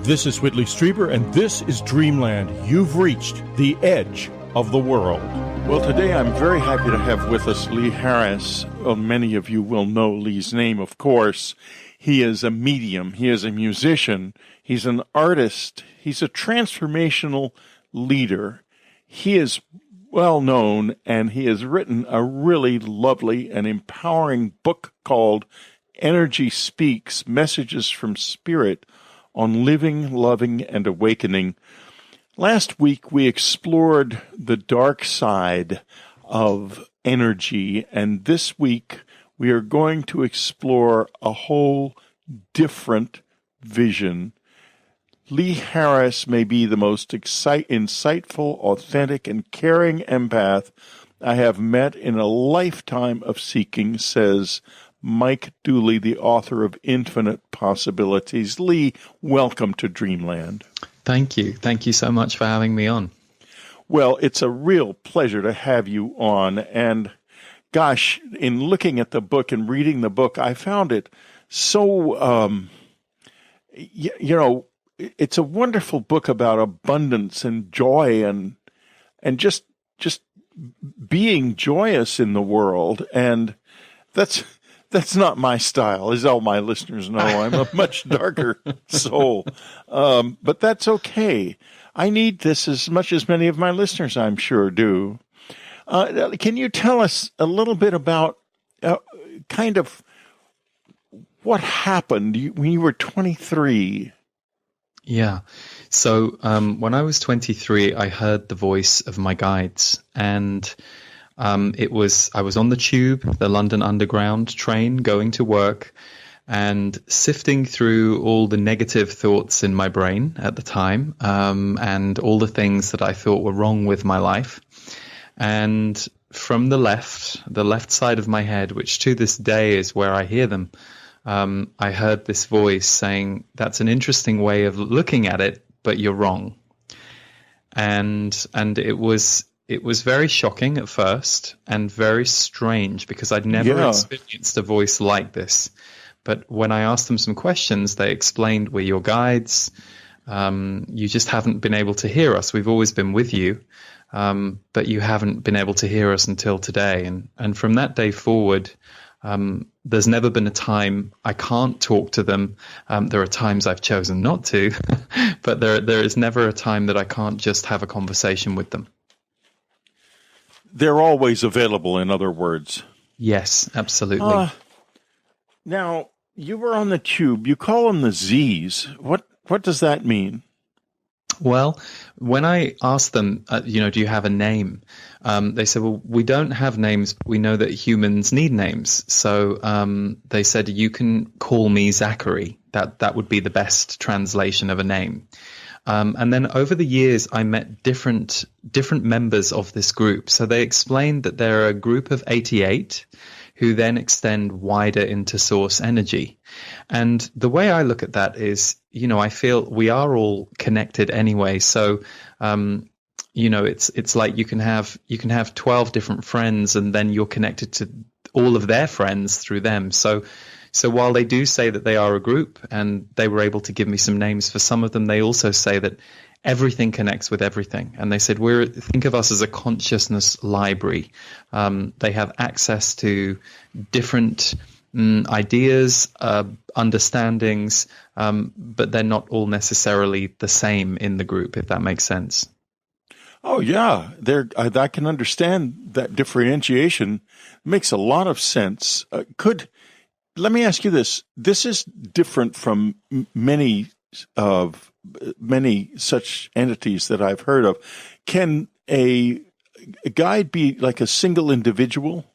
This is Whitley Strieber, and this is Dreamland. You've reached the edge of the world. Well, today I'm very happy to have with us Lee Harris. Well, many of you will know Lee's name, of course. He is a medium. He is a musician. He's an artist. He's a transformational leader. He is well known, and he has written a really lovely and empowering book called Energy Speaks, Messages from Spirit on Living, Loving, and Awakening. Last week, we explored the dark side of energy, and this week, we are going to explore a whole different vision. Lee Harris may be the most insightful, authentic, and caring empath I have met in a lifetime of seeking, says Mike Dooley, the author of Infinite Possibilities. Lee, welcome to Dreamland. Thank you. Thank you so much for having me on. Well, it's a real pleasure to have you on. And gosh, in looking at the book and reading the book, I found it so, it's a wonderful book about abundance and joy and just being joyous in the world. And that's not my style, as all my listeners know. I'm a much darker soul. But that's okay. I need this as much as many of my listeners, I'm sure, do. Can you tell us a little bit about kind of what happened when you were 23? Yeah. So when I was 23, I heard the voice of my guides, and I was on the tube, the London Underground train, going to work and sifting through all the negative thoughts in my brain at the time, and all the things that I thought were wrong with my life. And from the left side of my head, which to this day is where I hear them, I heard this voice saying, "That's an interesting way of looking at it, but you're wrong." And it was very shocking at first and very strange because I'd never experienced a voice like this. But when I asked them some questions, they explained, "We're your guides. You just haven't been able to hear us. We've always been with you, but you haven't been able to hear us until today." And from that day forward, there's never been a time I can't talk to them. There are times I've chosen not to, but there is never a time that I can't just have a conversation with them. They're always available, in other words. Yes, absolutely. Now, you were on the tube. You call them the Z's. What does that mean? Well, when I asked them, do you have a name? They said, well, we don't have names, but we know that humans need names. So they said, you can call me Zachary. That would be the best translation of a name. And then over the years, I met different members of this group. So they explained that they're a group of 88 who then extend wider into source energy. And the way I look at that is, I feel we are all connected anyway. So, it's like you can have 12 different friends, and then you're connected to all of their friends through them. So while they do say that they are a group, and they were able to give me some names for some of them, they also say that everything connects with everything. And they said, think of us as a consciousness library. They have access to different ideas, understandings, but they're not all necessarily the same in the group, if that makes sense. Oh, yeah. I can understand that differentiation. It makes a lot of sense. Let me ask you this. This is different from many such entities that I've heard of. Can a guide be like a single individual?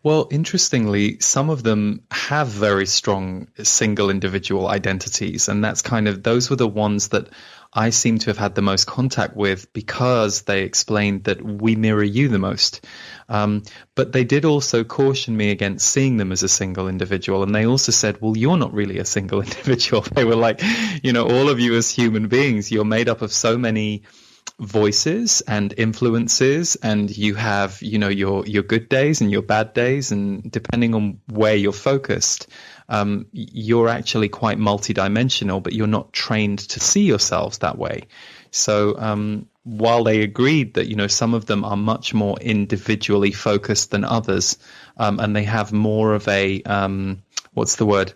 Well, interestingly, some of them have very strong single individual identities, and those were the ones that I seem to have had the most contact with, because they explained that we mirror you the most. But they did also caution me against seeing them as a single individual. And they also said, well, you're not really a single individual. They were like, all of you as human beings, you're made up of so many voices and influences, and you have, your good days and your bad days, and depending on where you're focused, you're actually quite multidimensional, but you're not trained to see yourselves that way. So while they agreed that, some of them are much more individually focused than others, and they have more of a, what's the word?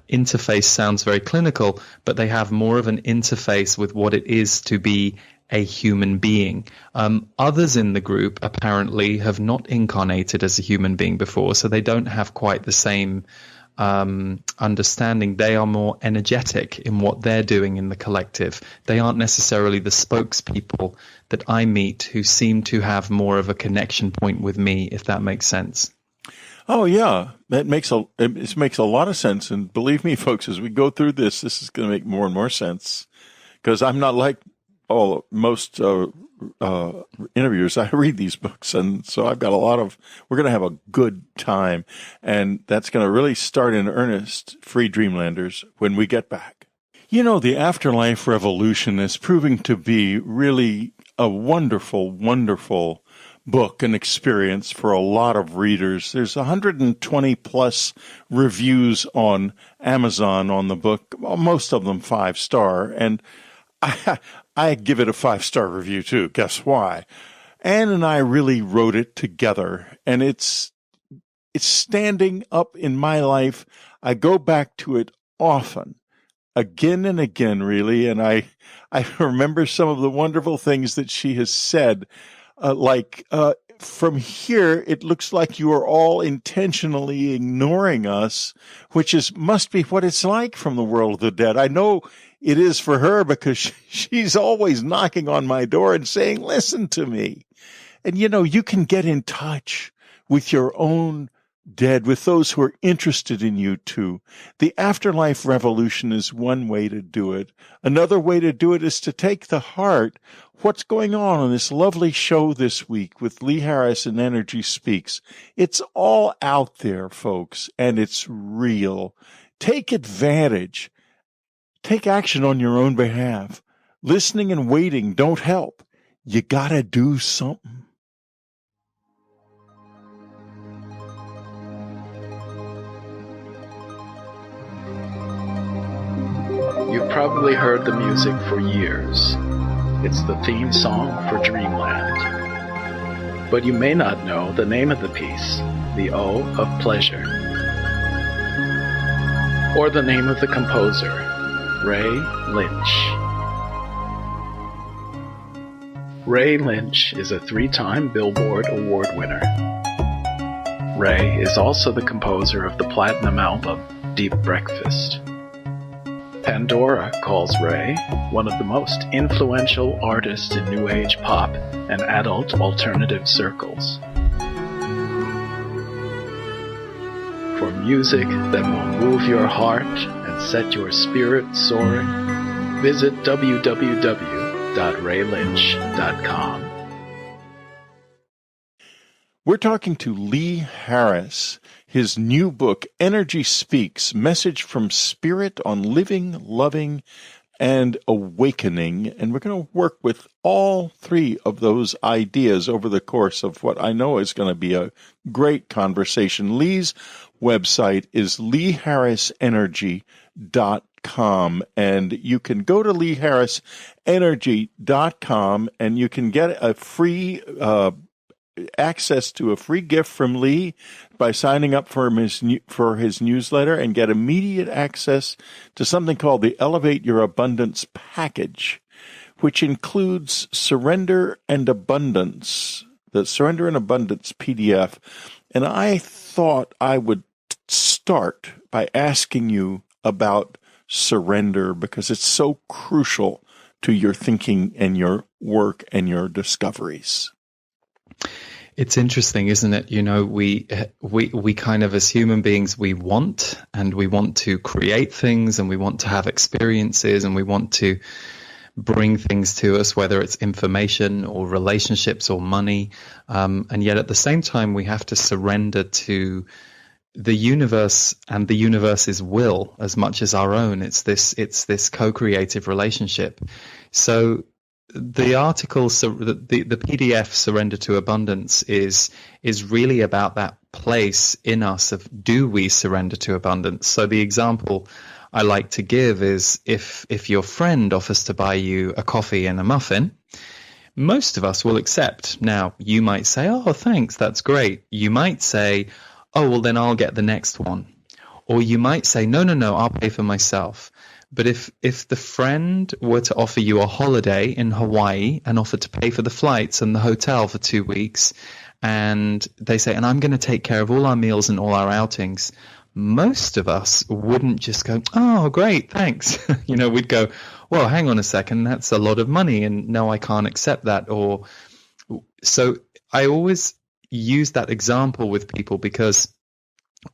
Interface sounds very clinical, but they have more of an interface with what it is to be a human being. Others in the group apparently have not incarnated as a human being before, so they don't have quite the same understanding. They are more energetic in what they're doing in the collective. They aren't necessarily the spokespeople that I meet, who seem to have more of a connection point with me, if that makes sense. Oh, yeah, it makes a lot of sense. And believe me, folks, as we go through this is going to make more and more sense, because I'm not like most interviewers. I read these books, and so I've got we're going to have a good time. And that's going to really start in earnest, Free Dreamlanders, when we get back. The afterlife revolution is proving to be really a wonderful, wonderful book and experience for a lot of readers. There's 120 plus reviews on Amazon on the book, most of them 5-star, and I give it a 5-star review too. Guess why? Anne and I really wrote it together, and it's standing up in my life. I go back to it often, again and again, really, and I remember some of the wonderful things that she has said. From here, it looks like you are all intentionally ignoring us, which must be what it's like from the world of the dead. I know it is for her, because she's always knocking on my door and saying, listen to me. And, you can get in touch with your own dead, with those who are interested in you too. The afterlife revolution is one way to do it. Another way to do it is to take to heart what's going on this lovely show this week with Lee Harris and Energy Speaks. It's all out there, folks, and it's real. Take advantage. Take action on your own behalf. Listening and waiting don't help. You gotta do something. You've probably heard the music for years. It's the theme song for Dreamland. But you may not know the name of the piece, the O of Pleasure, or the name of the composer, Ray Lynch. Ray Lynch is a 3-time Billboard Award winner. Ray is also the composer of the platinum album, Deep Breakfast. Pandora calls Ray one of the most influential artists in New Age pop and adult alternative circles. For music that will move your heart and set your spirit soaring, visit www.raylynch.com. We're talking to Lee Harris. His new book, Energy Speaks, Message from Spirit on Living, Loving, and Awakening. And we're going to work with all 3 of those ideas over the course of what I know is going to be a great conversation. Lee's website is leeharrisenergy.com. And you can go to leeharrisenergy.com and you can get a free access to a free gift from Lee by signing up for his newsletter, and get immediate access to something called the Elevate Your Abundance Package, which includes Surrender and Abundance, the Surrender and Abundance PDF. And I thought I would start by asking you about surrender, because it's so crucial to your thinking and your work and your discoveries. It's interesting, isn't it? We kind of, as human beings, we want to create things, and we want to have experiences, and we want to bring things to us, whether it's information or relationships or money. And yet at the same time, we have to surrender to the universe and the universe's will as much as our own. It's this co-creative relationship. So the article, so the PDF Surrender to Abundance is really about that place in us of, do we surrender to abundance? So the example I like to give is, if your friend offers to buy you a coffee and a muffin, most of us will accept. Now, you might say, oh, thanks, that's great. You might say, oh, well, then I'll get the next one. Or you might say, no, I'll pay for myself. But if the friend were to offer you a holiday in Hawaii and offer to pay for the flights and the hotel for 2 weeks, and they say, and I'm going to take care of all our meals and all our outings, most of us wouldn't just go, oh, great, thanks. We'd go, well, hang on a second, that's a lot of money, and no, I can't accept that. Or so I always use that example with people, because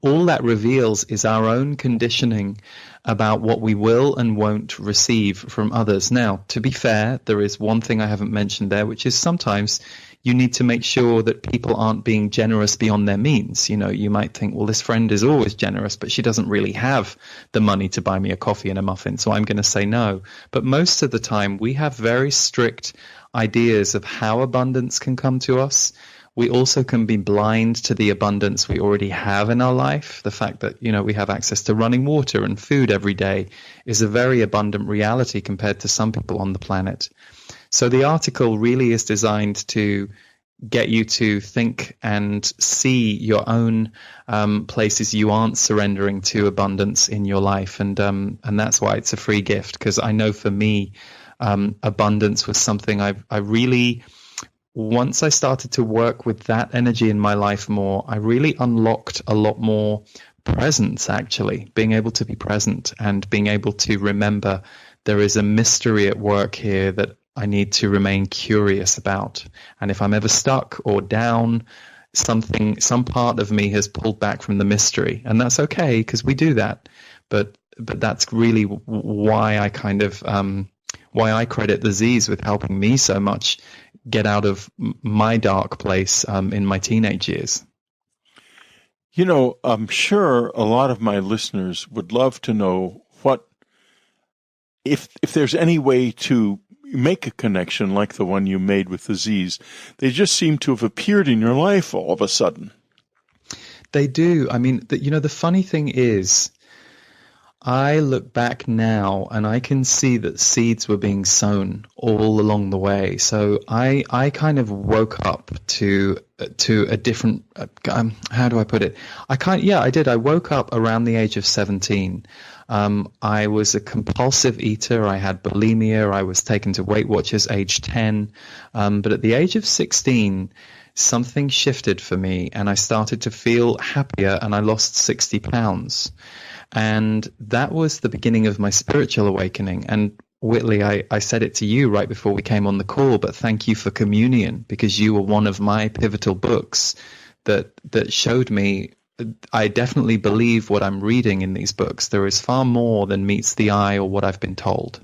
all that reveals is our own conditioning about what we will and won't receive from others. Now, to be fair, there is one thing I haven't mentioned there, which is sometimes you need to make sure that people aren't being generous beyond their means. You might think, well, this friend is always generous, but she doesn't really have the money to buy me a coffee and a muffin, so I'm going to say no. But most of the time, we have very strict ideas of how abundance can come to us. We also can be blind to the abundance we already have in our life. The fact that, we have access to running water and food every day is a very abundant reality compared to some people on the planet. So the article really is designed to get you to think and see your own places you aren't surrendering to abundance in your life. And that's why it's a free gift, because I know for me, abundance was something I really... Once I started to work with that energy in my life more, I really unlocked a lot more presence, actually, being able to be present and being able to remember there is a mystery at work here that I need to remain curious about. And if I'm ever stuck or down, some part of me has pulled back from the mystery, and that's okay, because we do that. But that's really why I kind of why I credit the Z's with helping me so much get out of my dark place in my teenage years. I'm sure a lot of my listeners would love to know if there's any way to make a connection like the one you made with the Z's. They just seem to have appeared in your life all of a sudden. They do. I mean, the funny thing is, I look back now and I can see that seeds were being sown all along the way. So I kind of woke up to a different, how do I put it? I did. I woke up around the age of 17. I was a compulsive eater. I had bulimia. I was taken to Weight Watchers age 10. But at the age of 16, something shifted for me and I started to feel happier, and I lost 60 pounds. And that was the beginning of my spiritual awakening. And Whitley, I said it to you right before we came on the call, but thank you for Communion, because you were one of my pivotal books that showed me I definitely believe what I'm reading in these books. There is far more than meets the eye or what I've been told.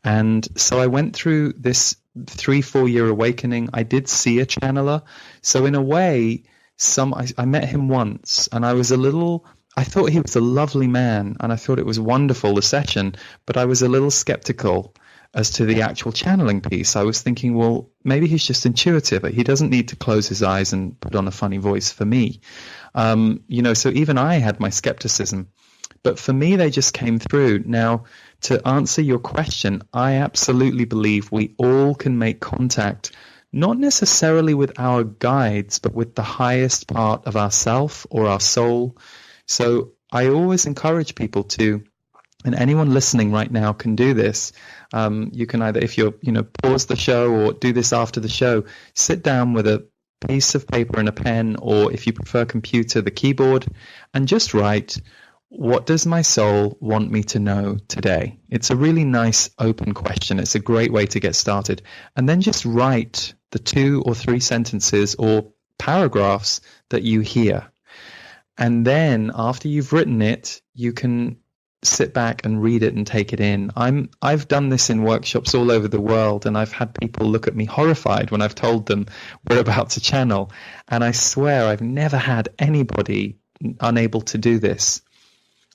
And so I went through this 3-4 year awakening. I did see a channeler. So in a way, I met him once, and I thought he was a lovely man, and I thought it was wonderful, the session, but I was a little skeptical as to the actual channeling piece. I was thinking, well, maybe he's just intuitive. He doesn't need to close his eyes and put on a funny voice for me. So even I had my skepticism. But for me, they just came through. Now, to answer your question, I absolutely believe we all can make contact, not necessarily with our guides, but with the highest part of ourself or our soul. So I always encourage people to, and anyone listening right now can do this. You can either, if you're, pause the show or do this after the show, sit down with a piece of paper and a pen, or if you prefer computer, the keyboard, and just write, what does my soul want me to know today? It's a really nice open question. It's a great way to get started. And then just write the 2 or 3 sentences or paragraphs that you hear. And then after you've written it, you can sit back and read it and take it in. I've done this in workshops all over the world, and I've had people look at me horrified when I've told them we're about to channel. And I swear I've never had anybody unable to do this.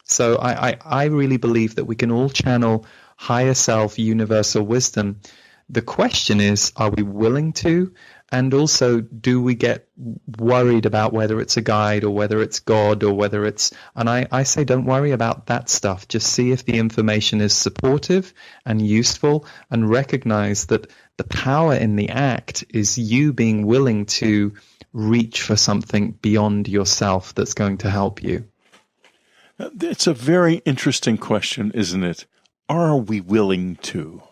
So I really believe that we can all channel higher self, universal wisdom. The question is, are we willing to? And also, do we get worried about whether it's a guide or whether it's God or whether it's... And I say don't worry about that stuff. Just see if the information is supportive and useful, and recognize that the power in the act is you being willing to reach for something beyond yourself that's going to help you. It's a very interesting question, isn't it? Are we willing to?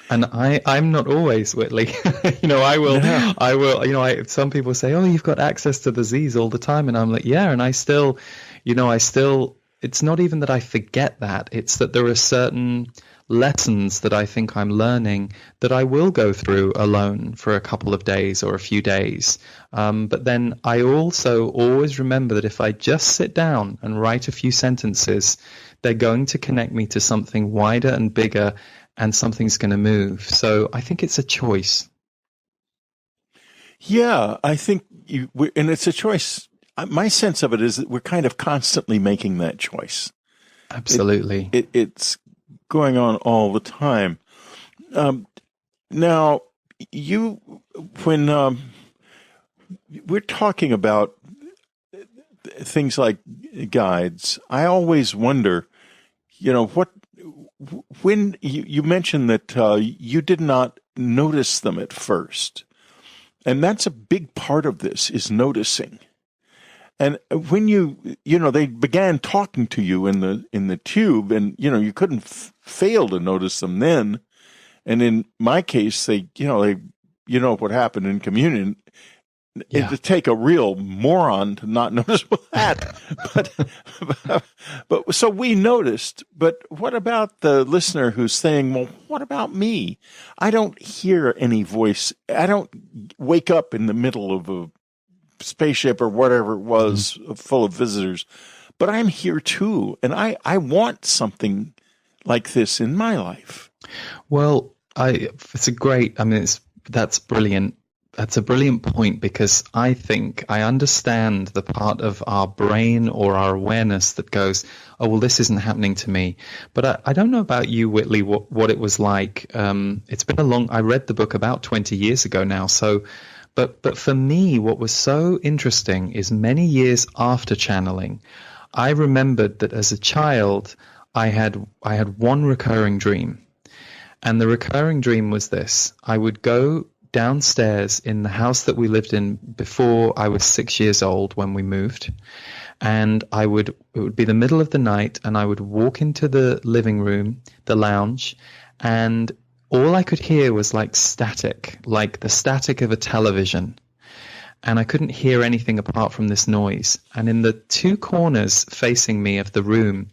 And I'm not always, Whitley. I will, some people say, oh, you've got access to the Z's all the time. And I'm like, yeah. And I still, it's not even that I forget that. It's that there are certain lessons that I think I'm learning that I will go through alone for a couple of days or a few days. But then I also always remember that if I just sit down and write a few sentences, they're going to connect me to something wider and bigger, and something's going to move. So I think it's a choice. Yeah, I think, and it's a choice. My sense of it is that we're kind of constantly making that choice. Absolutely. It's going on all the time. Now, when we're talking about things like guides, I always wonder, when you mentioned that you did not notice them at first, and that's a big part of this, is noticing. And when they began talking to you in the tube, and you couldn't fail to notice them then. And in my case, what happened in communion. Yeah. It'd take a real moron to not notice that. but so we noticed. But what about the listener who's saying, well, what about me? I don't hear any voice. I don't wake up in the middle of a spaceship or whatever it was full of visitors, but I'm here too. And I want something like this in my life. Well, that's brilliant. That's a brilliant point, because I think I understand the part of our brain or our awareness that goes, oh, well, this isn't happening to me. But I don't know about you, Whitley, what it was like. It's been I read the book about 20 years ago now. So, but for me, what was so interesting is many years after channeling, I remembered that as a child, I had one recurring dream. And the recurring dream was this: I would go downstairs in the house that we lived in before I was 6 years old when we moved. And it would be the middle of the night, and I would walk into the living room, the lounge, and all I could hear was like static, like the static of a television. And I couldn't hear anything apart from this noise. And in the two corners facing me of the room,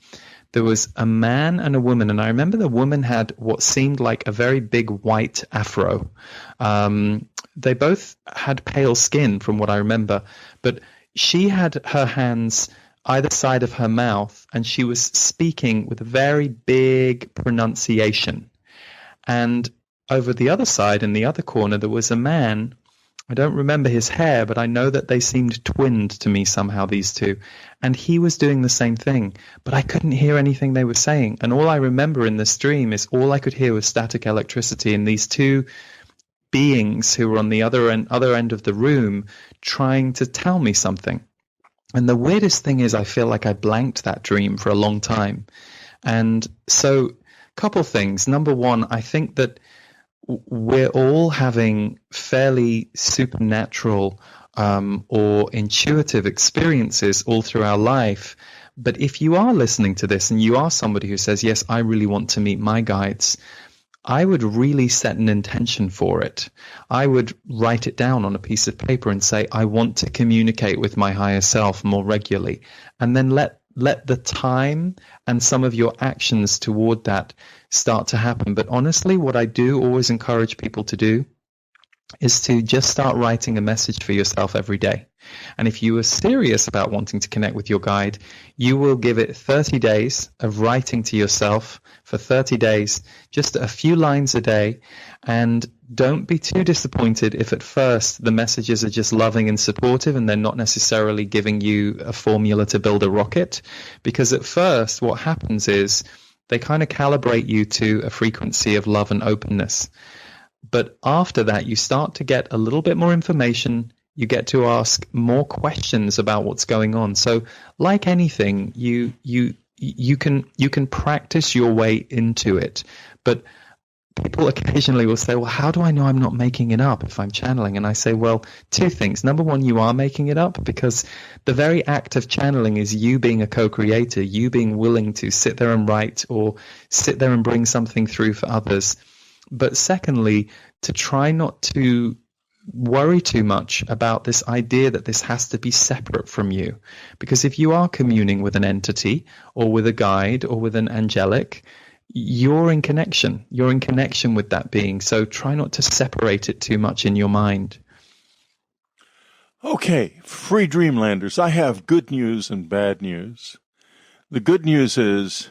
there was a man and a woman, and I remember the woman had what seemed like a very big white afro. They both had pale skin from what I remember, but she had her hands either side of her mouth, and she was speaking with a very big pronunciation. And over the other side, in the other corner, there was a man. I don't remember his hair, but I know that they seemed twinned to me somehow, these two. And he was doing the same thing, but I couldn't hear anything they were saying. And all I remember in this dream is all I could hear was static electricity, and these two beings who were on the other end of the room trying to tell me something. And the weirdest thing is I feel like I blanked that dream for a long time. And so, couple things. Number one, I think that we're all having fairly supernatural or intuitive experiences all through our life. But if you are listening to this and you are somebody who says, yes, I really want to meet my guides, I would really set an intention for it. I would write it down on a piece of paper and say, I want to communicate with my higher self more regularly. And then let the time and some of your actions toward that start to happen. But honestly, what I do always encourage people to do is to just start writing a message for yourself every day. And if you are serious about wanting to connect with your guide, you will give it 30 days of writing to yourself for 30 days, just a few lines a day. And don't be too disappointed if at first the messages are just loving and supportive and they're not necessarily giving you a formula to build a rocket. Because at first what happens is they kind of calibrate you to a frequency of love and openness. But after that, you start to get a little bit more information. You get to ask more questions about what's going on. So, like anything, you can practice your way into it. But people occasionally will say, well, how do I know I'm not making it up if I'm channeling? And I say, well, two things. Number one, you are making it up, because the very act of channeling is you being a co-creator, you being willing to sit there and write or sit there and bring something through for others. But secondly, to try not to worry too much about this idea that this has to be separate from you. Because if you are communing with an entity or with a guide or with an angelic, you're in connection. You're in connection with that being. So try not to separate it too much in your mind. Okay, free Dreamlanders, I have good news and bad news. The good news is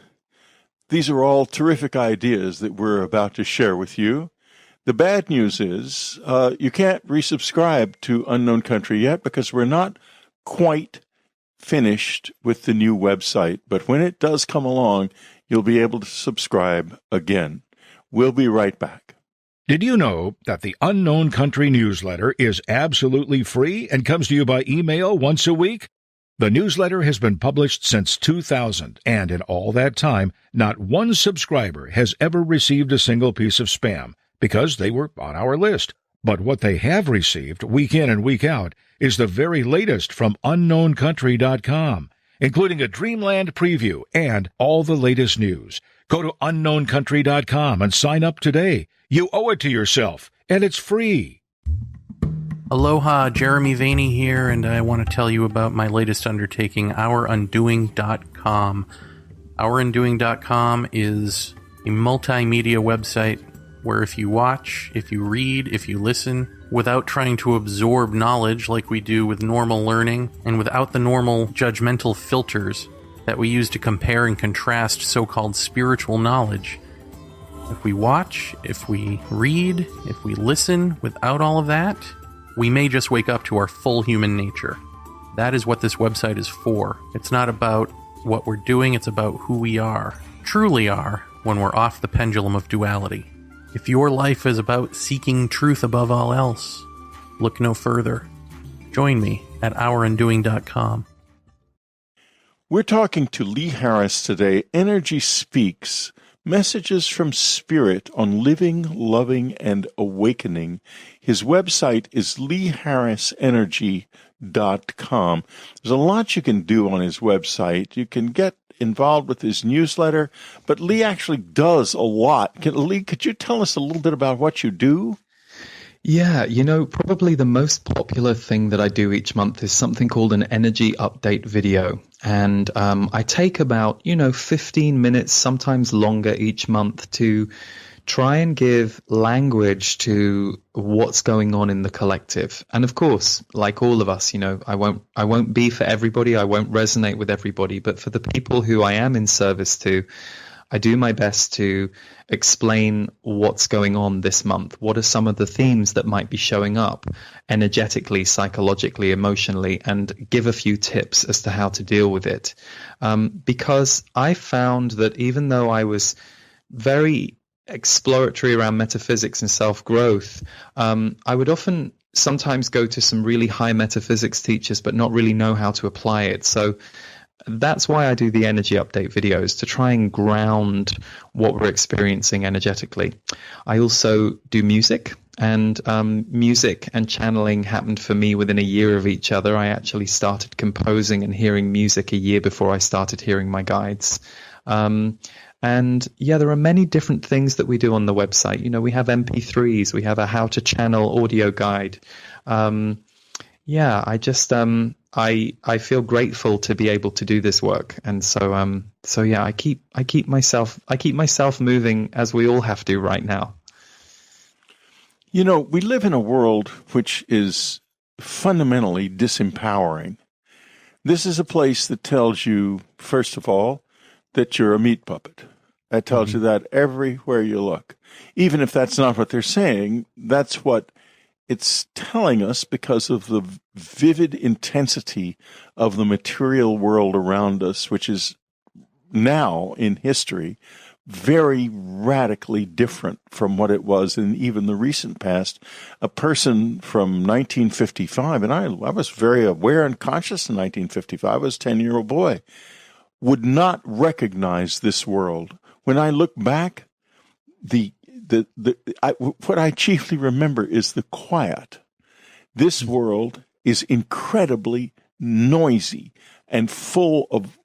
these are all terrific ideas that we're about to share with you. The bad news is you can't resubscribe to Unknown Country yet because we're not quite finished with the new website. But when it does come along, you'll be able to subscribe again. We'll be right back. Did you know that the Unknown Country newsletter is absolutely free and comes to you by email once a week? The newsletter has been published since 2000, and in all that time, not one subscriber has ever received a single piece of spam, because they were on our list. But what they have received week in and week out is the very latest from unknowncountry.com, including a Dreamland preview and all the latest news. Go to unknowncountry.com and sign up today. You owe it to yourself, and it's free. Aloha, Jeremy Vaney here, and I want to tell you about my latest undertaking, OurUndoing.com. OurUndoing.com is a multimedia website where if you watch, if you read, if you listen, without trying to absorb knowledge like we do with normal learning, and without the normal judgmental filters that we use to compare and contrast so-called spiritual knowledge, if we watch, if we read, if we listen without all of that, we may just wake up to our full human nature. That is what this website is for. It's not about what we're doing, it's about who we are, truly are, when we're off the pendulum of duality. If your life is about seeking truth above all else, look no further. Join me at OurUndoing.com. We're talking to Lee Harris today. Energy Speaks, messages from Spirit on living, loving, and awakening. His website is leeharrisenergy.com. There's a lot you can do on his website. You can get involved with his newsletter, but Lee actually does a lot. Lee, could you tell us a little bit about what you do? Yeah, probably the most popular thing that I do each month is something called an energy update video. And I take about, 15 minutes, sometimes longer each month to try and give language to what's going on in the collective. And of course, like all of us, I won't be for everybody. I won't resonate with everybody. But for the people who I am in service to, I do my best to explain what's going on this month. What are some of the themes that might be showing up energetically, psychologically, emotionally, and give a few tips as to how to deal with it. Because I found that even though I was very exploratory around metaphysics and self-growth, I would often sometimes go to some really high metaphysics teachers but not really know how to apply it. So that's why I do the energy update videos, to try and ground what we're experiencing energetically. I also do music, and music and channeling happened for me within a year of each other. I actually started composing and hearing music a year before I started hearing my guides. And yeah, there are many different things that we do on the website. We have MP3s, we have a how to channel audio guide. I just I feel grateful to be able to do this work, and so I keep myself moving, as we all have to right now. We live in a world which is fundamentally disempowering. This is a place that tells you, first of all, that you're a meat puppet. That tells you that everywhere you look. Even if that's not what they're saying, that's what it's telling us because of the vivid intensity of the material world around us, which is now in history very radically different from what it was in even the recent past. A person from 1955, and I was very aware and conscious in 1955, I was a 10-year-old boy, would not recognize this world. When I look back, what I chiefly remember is the quiet. This world is incredibly noisy and full of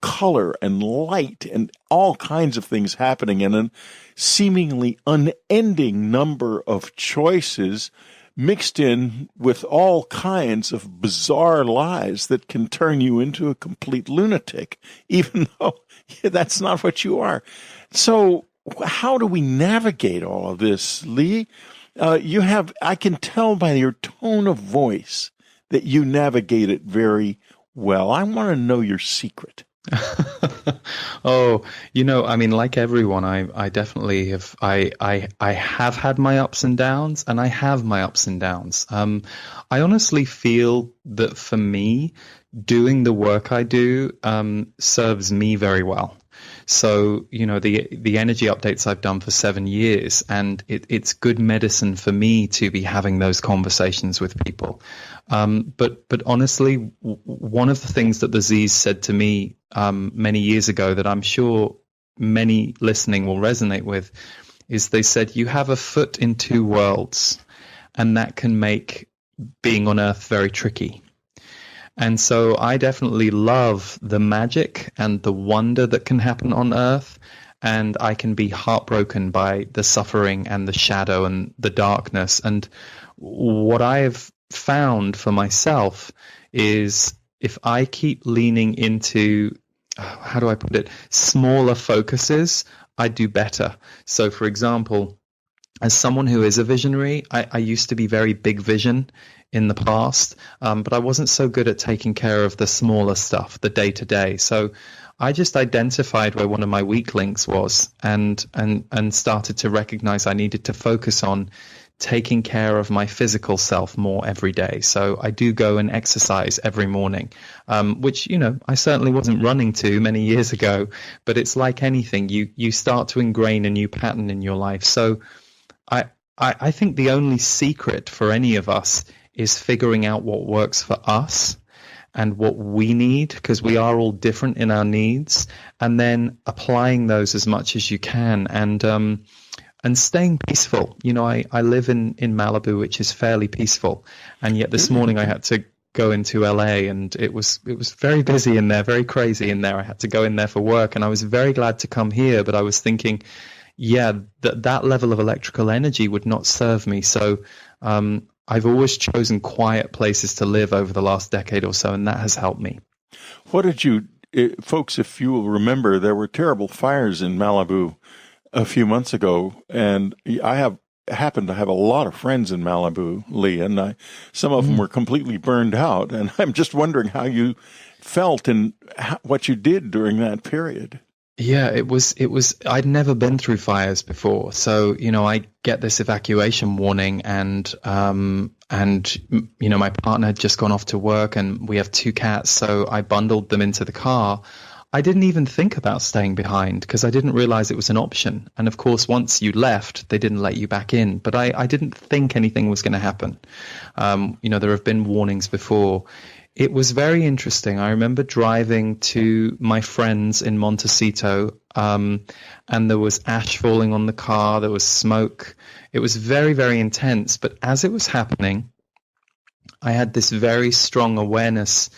color and light and all kinds of things happening, and a seemingly unending number of choices mixed in with all kinds of bizarre lies that can turn you into a complete lunatic, even though that's not what you are. So how do we navigate all of this, Lee? I can tell by your tone of voice that you navigate it very well. I want to know your secret. Oh, like everyone, I definitely have, I have had my ups and downs, and I have my ups and downs. I honestly feel that for me, doing the work I do, serves me very well. So, the energy updates I've done for 7 years, and it's good medicine for me to be having those conversations with people. But honestly, one of the things that the Z's said to me many years ago that I'm sure many listening will resonate with is they said, you have a foot in two worlds, and that can make being on Earth very tricky. And so I definitely love the magic and the wonder that can happen on Earth. And I can be heartbroken by the suffering and the shadow and the darkness. And what I have found for myself is if I keep leaning into, how do I put it, smaller focuses, I do better. So, for example, as someone who is a visionary, I used to be very big vision in the past, but I wasn't so good at taking care of the smaller stuff, the day-to-day. So I just identified where one of my weak links was and started to recognize I needed to focus on taking care of my physical self more every day. So I do go and exercise every morning, which, I certainly wasn't running to many years ago, but it's like anything. You start to ingrain a new pattern in your life. So I think the only secret for any of us is figuring out what works for us and what we need, because we are all different in our needs, and then applying those as much as you can, and staying peaceful. I live in Malibu, which is fairly peaceful, and yet this morning I had to go into LA, and it was very busy in there, very crazy in there. I had to go in there for work, and I was very glad to come here, but I was thinking, that level of electrical energy would not serve me. So I've always chosen quiet places to live over the last decade or so, and that has helped me. What did you, folks, if you will remember, there were terrible fires in Malibu a few months ago, and I happen to have a lot of friends in Malibu, Lee, and some of them were completely burned out, and I'm just wondering how you felt and what you did during that period. Yeah, it was, I'd never been through fires before. So, I get this evacuation warning, and my partner had just gone off to work, and we have 2 cats. So I bundled them into the car. I didn't even think about staying behind because I didn't realize it was an option. And of course, once you left, they didn't let you back in, but I didn't think anything was going to happen. There have been warnings before. It was very interesting. I remember driving to my friends in Montecito, and there was ash falling on the car. There was smoke. It was very, very intense. But as it was happening, I had this very strong awareness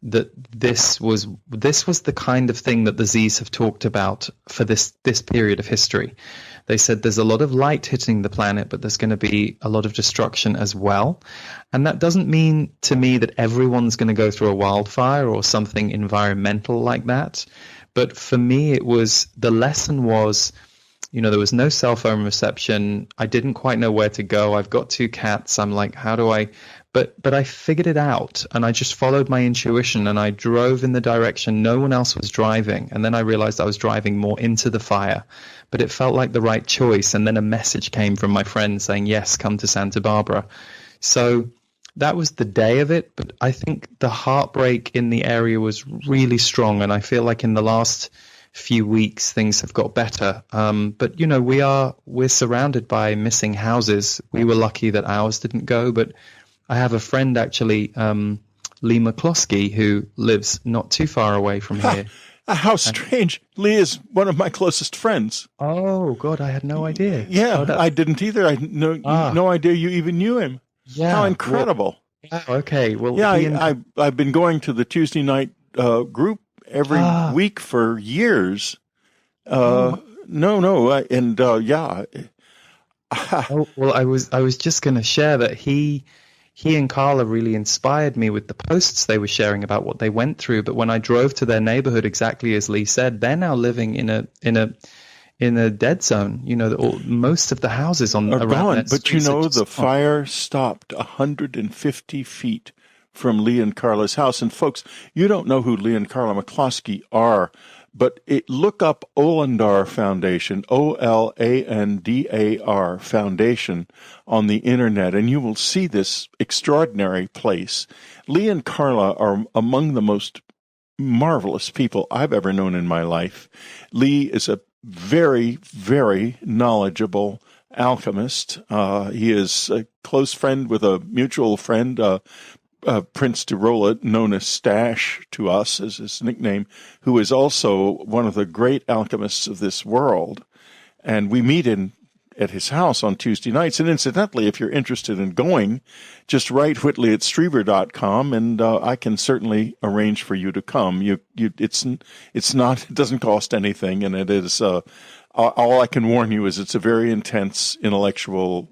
that this was the kind of thing that the Z's have talked about for this period of history. They said there's a lot of light hitting the planet, but there's going to be a lot of destruction as well. And that doesn't mean to me that everyone's going to go through a wildfire or something environmental like that. But for me, the lesson was, there was no cell phone reception. I didn't quite know where to go. I've got 2 cats. I'm like, how do I? But I figured it out, and I just followed my intuition, and I drove in the direction no one else was driving. And then I realized I was driving more into the fire, but it felt like the right choice. And then a message came from my friend saying, yes, come to Santa Barbara. So that was the day of it. But I think the heartbreak in the area was really strong. And I feel like in the last few weeks things have got better. But we're surrounded by missing houses. We were lucky that ours didn't go, but I have a friend actually, Lee McCloskey, who lives not too far away from here. How strange. Lee is one of my closest friends. Oh, God, I had no idea. Yeah, I didn't either. I had no idea you even knew him. Yeah. How incredible. Well, okay. Well, yeah, I've been going to the Tuesday night group every week for years. Yeah. Well, I was just going to share that he and Carla really inspired me with the posts they were sharing about what they went through. But when I drove to their neighborhood, exactly as Lee said, they're now living in a dead zone. Most of the houses are gone. But the fire stopped 150 feet from Lee and Carla's house. And folks, you don't know who Lee and Carla McCloskey are, but look up Olandar Foundation, Olandar Foundation on the internet, and you will see this extraordinary place. Lee and Carla are among the most marvelous people I've ever known in my life. Lee is a very, very knowledgeable alchemist. He is a close friend with a mutual friend, Prince Derola, known as Stash to us as his nickname, who is also one of the great alchemists of this world. And we meet at his house on Tuesday nights. And incidentally, if you're interested in going, just write Whitley@Strieber.com, and I can certainly arrange for you to come. It doesn't cost anything, and it is all I can warn you is it's a very intense intellectual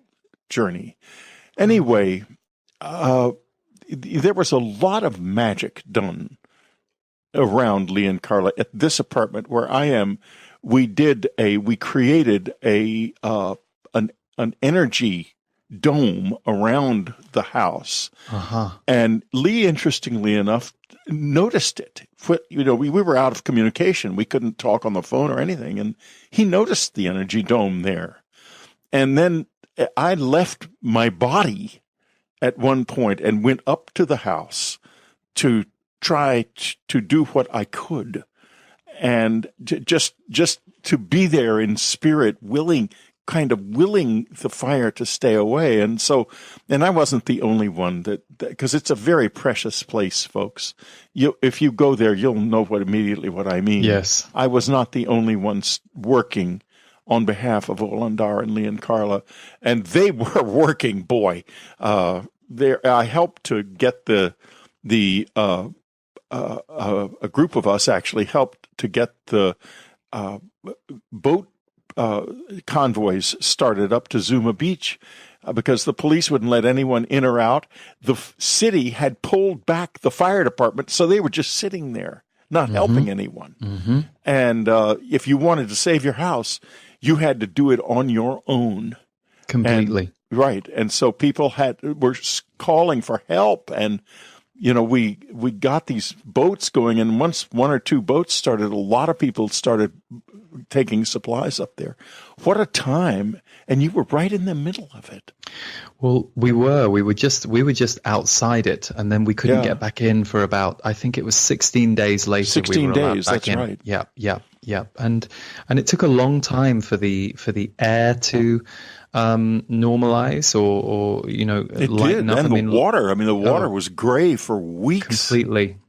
journey. Anyway, there was a lot of magic done around Lee and Carla at this apartment where I am. We created an energy dome around the house. And Lee, interestingly enough, noticed it. We were out of communication. We couldn't talk on the phone or anything. And he noticed the energy dome there. And then I left my body at one point and went up to the house to try to do what I could. And just to be there in spirit, willing the fire to stay away. And I wasn't the only one because it's a very precious place, folks. If you go there, you'll know immediately what I mean. Yes. I was not the only one working on behalf of Olandar and Lee and Carla, and they were working, boy. I helped to get a group of us actually helped to get the boat convoys started up to Zuma Beach because the police wouldn't let anyone in or out. The city had pulled back the fire department, so they were just sitting there, not helping anyone. Mm-hmm. And if you wanted to save your house, you had to do it on your own. Completely. Right. And so people were calling for help, and we got these boats going, and once one or two boats started, a lot of people started taking supplies up there. What a time. And you were right in the middle of it. Well, we were just outside it, and then we couldn't get back in for about, I think it was 16 days later. 16 days, that's in. right. Yeah. And it took a long time for the air to normalize or it lighten did. up. And the water was gray for weeks.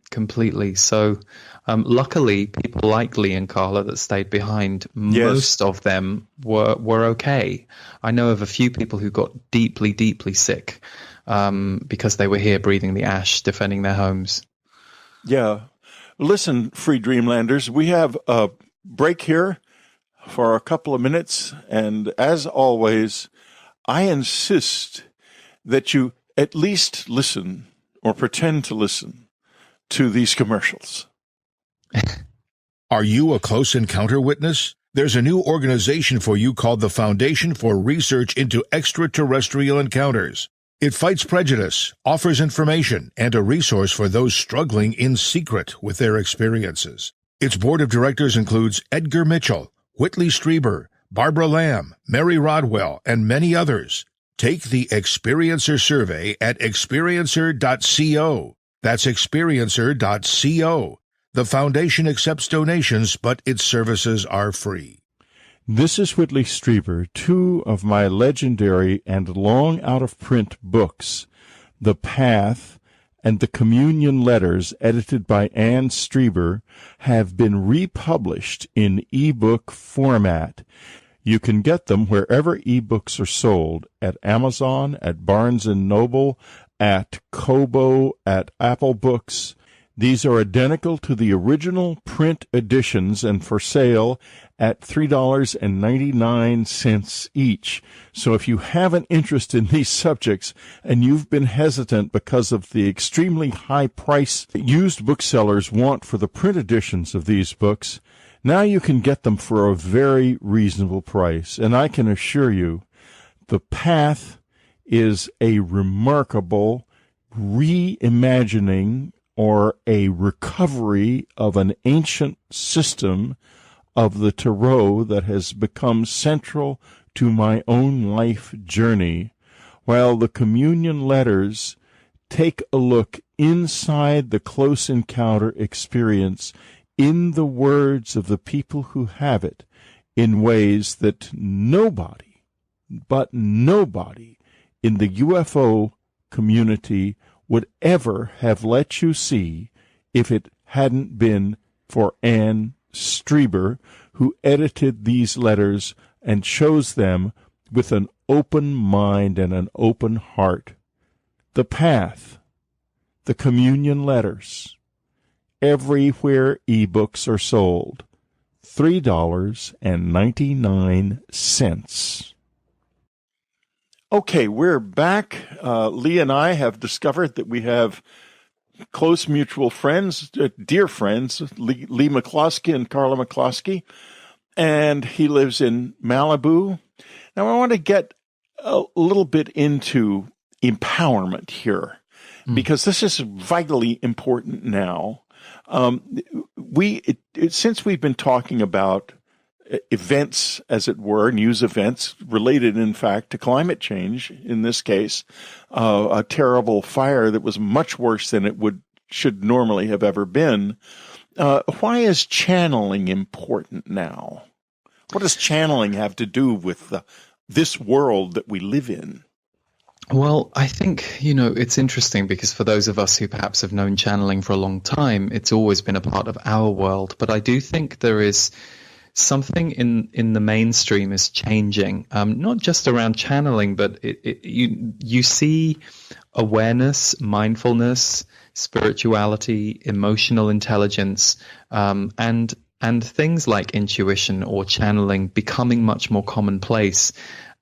Completely. So luckily, people like Lee and Carla that stayed behind, most of them were okay. I know of a few people who got deeply, deeply sick because they were here breathing the ash, defending their homes. Yeah. Listen, Free Dreamlanders, we have a break here for a couple of minutes. And as always, I insist that you at least listen or pretend to listen to these commercials. Are you a close encounter witness? There's a new organization for you called the Foundation for Research into Extraterrestrial Encounters. It fights prejudice, offers information, and a resource for those struggling in secret with their experiences. Its board of directors includes Edgar Mitchell, Whitley Strieber, Barbara Lamb, Mary Rodwell, and many others. Take the Experiencer survey at experiencer.co. That's experiencer.co. The foundation accepts donations, but its services are free. This is Whitley Strieber. Two of my legendary and long out-of-print books, The Path and The Communion Letters, edited by Anne Strieber, have been republished in ebook format. You can get them wherever ebooks are sold, at Amazon, at Barnes & Noble, at Kobo, at Apple Books. These are identical to the original print editions and for sale at $3.99 each. So if you have an interest in these subjects and you've been hesitant because of the extremely high price used booksellers want for the print editions of these books, now you can get them for a very reasonable price. And I can assure you, The Path is a remarkable reimagining or a recovery of an ancient system of the tarot that has become central to my own life journey, while the Communion Letters take a look inside the close encounter experience in the words of the people who have it in ways that nobody in the UFO community would ever have let you see if it hadn't been for Anne Strieber, who edited these letters and chose them with an open mind and an open heart. The Path, The Communion Letters, everywhere ebooks are sold, $3.99. Okay, we're back. Lee and I have discovered that we have close mutual friends, dear friends, Lee McCloskey and Carla McCloskey, and he lives in Malibu. Now, I want to get a little bit into empowerment here, because this is vitally important now. Since we've been talking about events, as it were, news events related, in fact, to climate change, in this case, a terrible fire that was much worse than it should normally have ever been. Why is channeling important now? What does channeling have to do with this world that we live in? Well, I think, it's interesting because for those of us who perhaps have known channeling for a long time, it's always been a part of our world. But I do think there is something in the mainstream is changing, not just around channeling, but you see awareness, mindfulness, spirituality, emotional intelligence, and things like intuition or channeling becoming much more commonplace.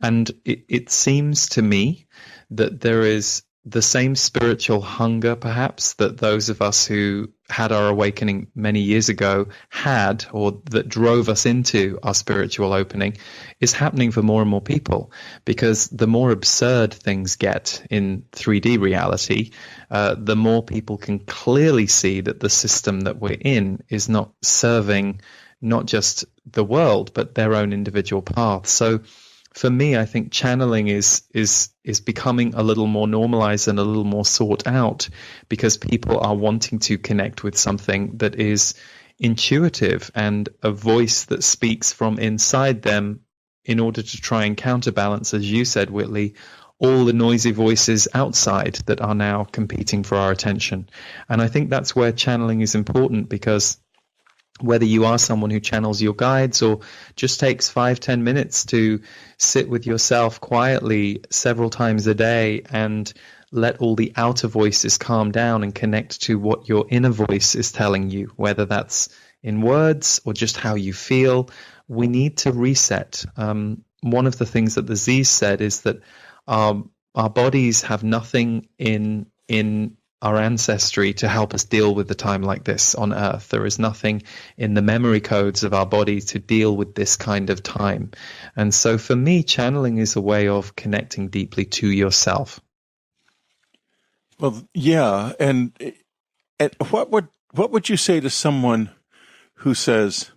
And it seems to me that there is the same spiritual hunger, perhaps, that those of us who had our awakening many years ago had, or that drove us into our spiritual opening, is happening for more and more people. Because the more absurd things get in 3D reality, the more people can clearly see that the system that we're in is not serving not just the world, but their own individual path. So for me, I think channeling is becoming a little more normalized and a little more sought out, because people are wanting to connect with something that is intuitive and a voice that speaks from inside them in order to try and counterbalance, as you said, Whitley, all the noisy voices outside that are now competing for our attention. And I think that's where channeling is important, because whether you are someone who channels your guides or just takes 5-10 minutes to sit with yourself quietly several times a day and let all the outer voices calm down and connect to what your inner voice is telling you, whether that's in words or just how you feel, we need to reset. One of the things that the Z's said is that our bodies have nothing in our ancestry to help us deal with the time like this on Earth. There is nothing in the memory codes of our body to deal with this kind of time. And so for me, channeling is a way of connecting deeply to yourself. Well, yeah. And what would you say to someone who says,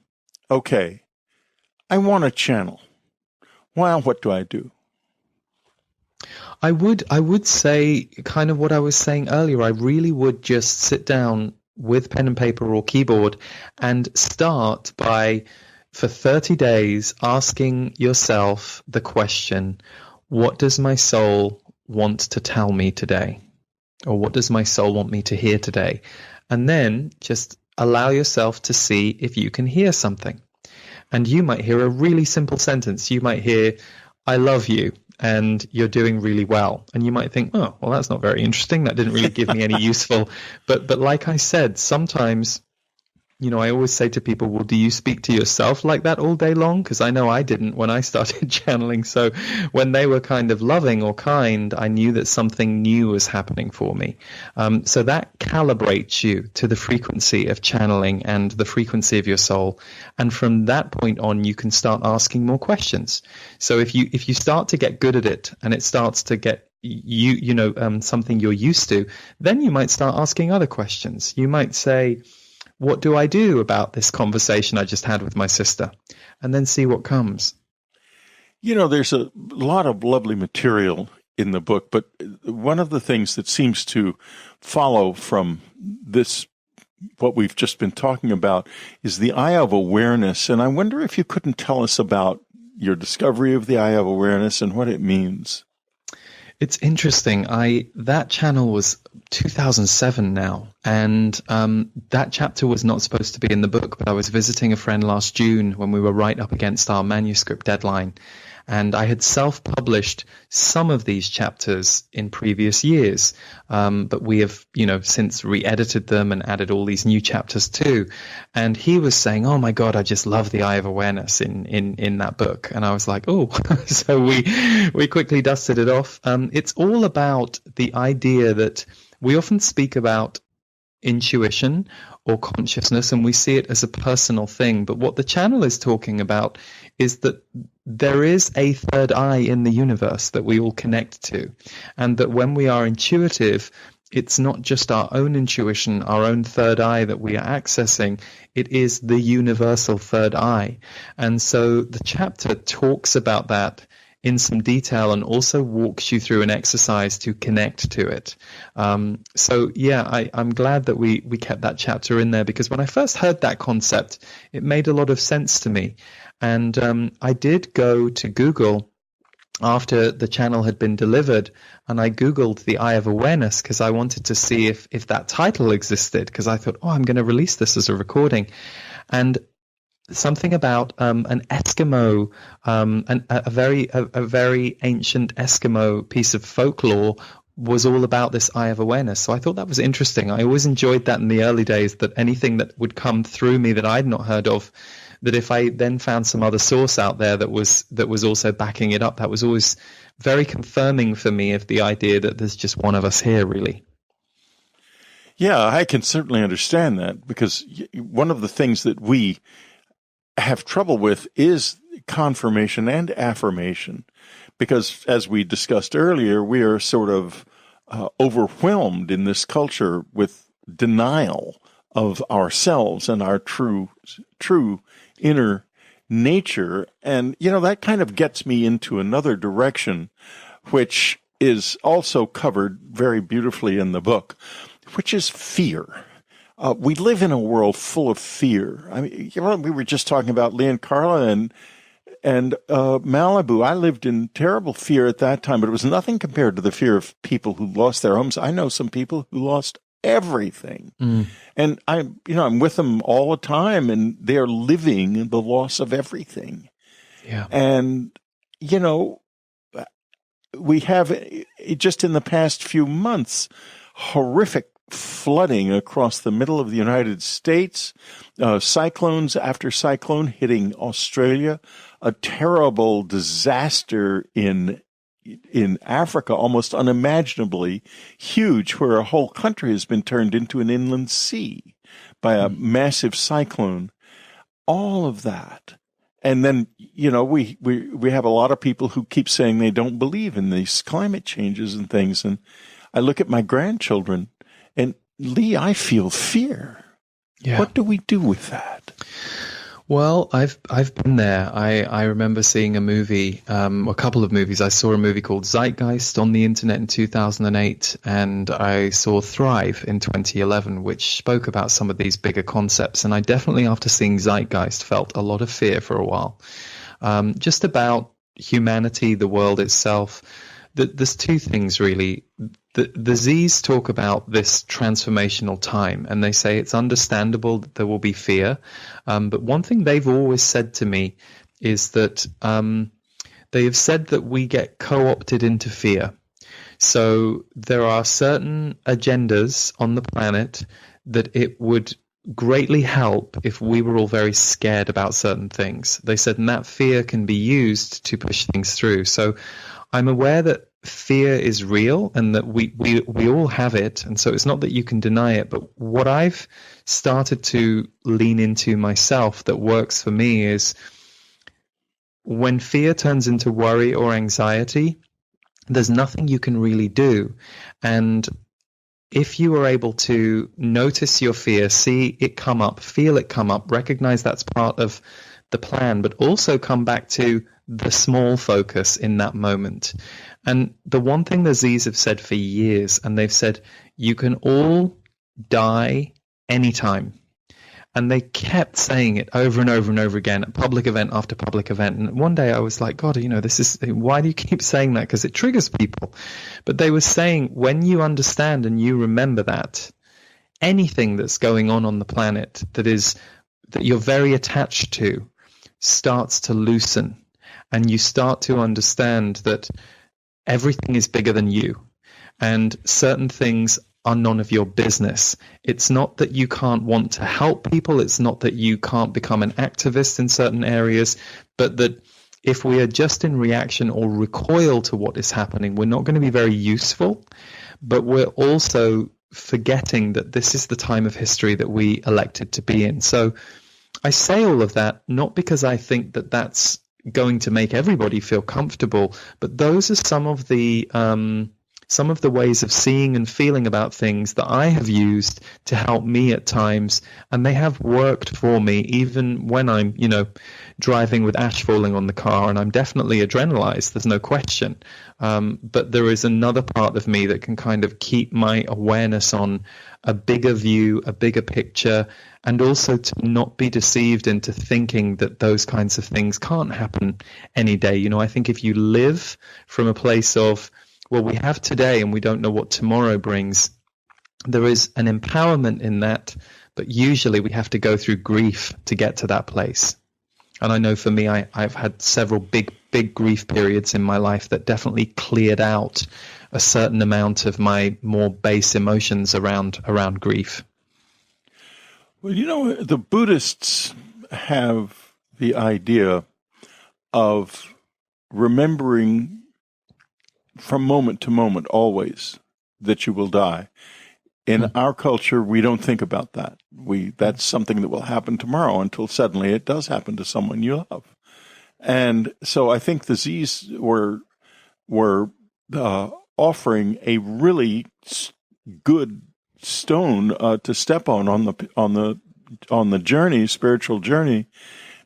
okay, I want to channel. Well, what do I do? I would say kind of what I was saying earlier. I really would just sit down with pen and paper or keyboard and start by, for 30 days, asking yourself the question, what does my soul want to tell me today? Or what does my soul want me to hear today? And then just allow yourself to see if you can hear something. And you might hear a really simple sentence. You might hear, I love you, and you're doing really well. And you might think, oh, well, that's not very interesting. That didn't really give me any useful. But like I said, sometimes, you know, I always say to people, well, do you speak to yourself like that all day long? Because I know I didn't when I started channeling. So when they were kind of loving or kind, I knew that something new was happening for me. So that calibrates you to the frequency of channeling and the frequency of your soul. And from that point on, you can start asking more questions. So if you start to get good at it and it starts to get something you're used to, then you might start asking other questions. You might say, what do I do about this conversation I just had with my sister? And then see what comes. You know, there's a lot of lovely material in the book, but one of the things that seems to follow from this, what we've just been talking about, is the eye of awareness. And I wonder if you couldn't tell us about your discovery of the eye of awareness and what it means. It's interesting. That channel was 2007 now, and that chapter was not supposed to be in the book, but I was visiting a friend last June when we were right up against our manuscript deadline, and I had self-published some of these chapters in previous years, but we have, since re-edited them and added all these new chapters too. And he was saying, "Oh my God, I just love the eye of awareness in that book." And I was like, "Oh!" So we quickly dusted it off. It's all about the idea that we often speak about intuition or consciousness, and we see it as a personal thing. But what the channel is talking about is that there is a third eye in the universe that we all connect to, and that when we are intuitive, it's not just our own intuition, our own third eye that we are accessing, it is the universal third eye. And so the chapter talks about that in some detail and also walks you through an exercise to connect to it. I'm glad that we kept that chapter in there, because when I first heard that concept, it made a lot of sense to me. And I did go to Google after the channel had been delivered, and I Googled the Eye of Awareness because I wanted to see if that title existed, because I thought, I'm going to release this as a recording. And something about an Eskimo, a very ancient Eskimo piece of folklore was all about this Eye of Awareness. So I thought that was interesting. I always enjoyed that in the early days, that anything that would come through me that I'd not heard of, that if I then found some other source out there that was also backing it up, that was always very confirming for me of the idea that there's just one of us here, really. Yeah, I can certainly understand that, because one of the things that we have trouble with is confirmation and affirmation, because as we discussed earlier, we are sort of overwhelmed in this culture with denial of ourselves and our true inner nature. And, that kind of gets me into another direction, which is also covered very beautifully in the book, which is fear. We live in a world full of fear. I mean, we were just talking about Lee and Carla and Malibu. I lived in terrible fear at that time, but it was nothing compared to the fear of people who lost their homes. I know some people who lost everything. And I'm with them all the time, and they're living the loss of everything. Yeah. And, we have just in the past few months, horrific flooding across the middle of the United States, cyclones after cyclone hitting Australia, a terrible disaster in Africa, almost unimaginably huge, where a whole country has been turned into an inland sea by a massive cyclone. All of that. And then, we have a lot of people who keep saying they don't believe in these climate changes and things. And I look at my grandchildren, and Lee, I feel fear. Yeah. What do we do with that? Well, I've been there. I remember seeing a movie, a couple of movies. I saw a movie called Zeitgeist on the internet in 2008, and I saw Thrive in 2011, which spoke about some of these bigger concepts. And I definitely, after seeing Zeitgeist, felt a lot of fear for a while, just about humanity, the world itself. There's two things really. The Z's talk about this transformational time, and they say it's understandable that there will be fear. But one thing they've always said to me is that they have said that we get co-opted into fear. So there are certain agendas on the planet that it would greatly help if we were all very scared about certain things. They said, and that fear can be used to push things through. So I'm aware that fear is real and that we all have it. And so it's not that you can deny it. But what I've started to lean into myself that works for me is when fear turns into worry or anxiety, there's nothing you can really do. And if you are able to notice your fear, see it come up, feel it come up, recognize that's part of the plan, but also come back to the small focus in that moment. And the one thing the Z's have said for years, and they've said, you can all die anytime. And they kept saying it over and over and over again at public event after public event. And one day I was like, God, why do you keep saying that? Because it triggers people. But they were saying, when you understand and you remember that, anything that's going on the planet that you're very attached to starts to loosen. And you start to understand that everything is bigger than you. And certain things are none of your business. It's not that you can't want to help people. It's not that you can't become an activist in certain areas, but that if we are just in reaction or recoil to what is happening, we're not going to be very useful, but we're also forgetting that this is the time of history that we elected to be in. So I say all of that not because I think that that's going to make everybody feel comfortable, but those are some of the ways of seeing and feeling about things that I have used to help me at times, and they have worked for me even when I'm, driving with ash falling on the car, and I'm definitely adrenalized, there's no question. But there is another part of me that can kind of keep my awareness on a bigger view, a bigger picture, and also to not be deceived into thinking that those kinds of things can't happen any day. I think if you live from a place of, well, we have today and we don't know what tomorrow brings, there is an empowerment in that, but usually we have to go through grief to get to that place. And I know for me, I've had several big grief periods in my life that definitely cleared out a certain amount of my more base emotions around grief. Well, the Buddhists have the idea of remembering from moment to moment always that you will die. In our culture, we don't think about that. That's something that will happen tomorrow until suddenly it does happen to someone you love. And so I think the Z's were offering a really good stone to step on the journey, spiritual journey,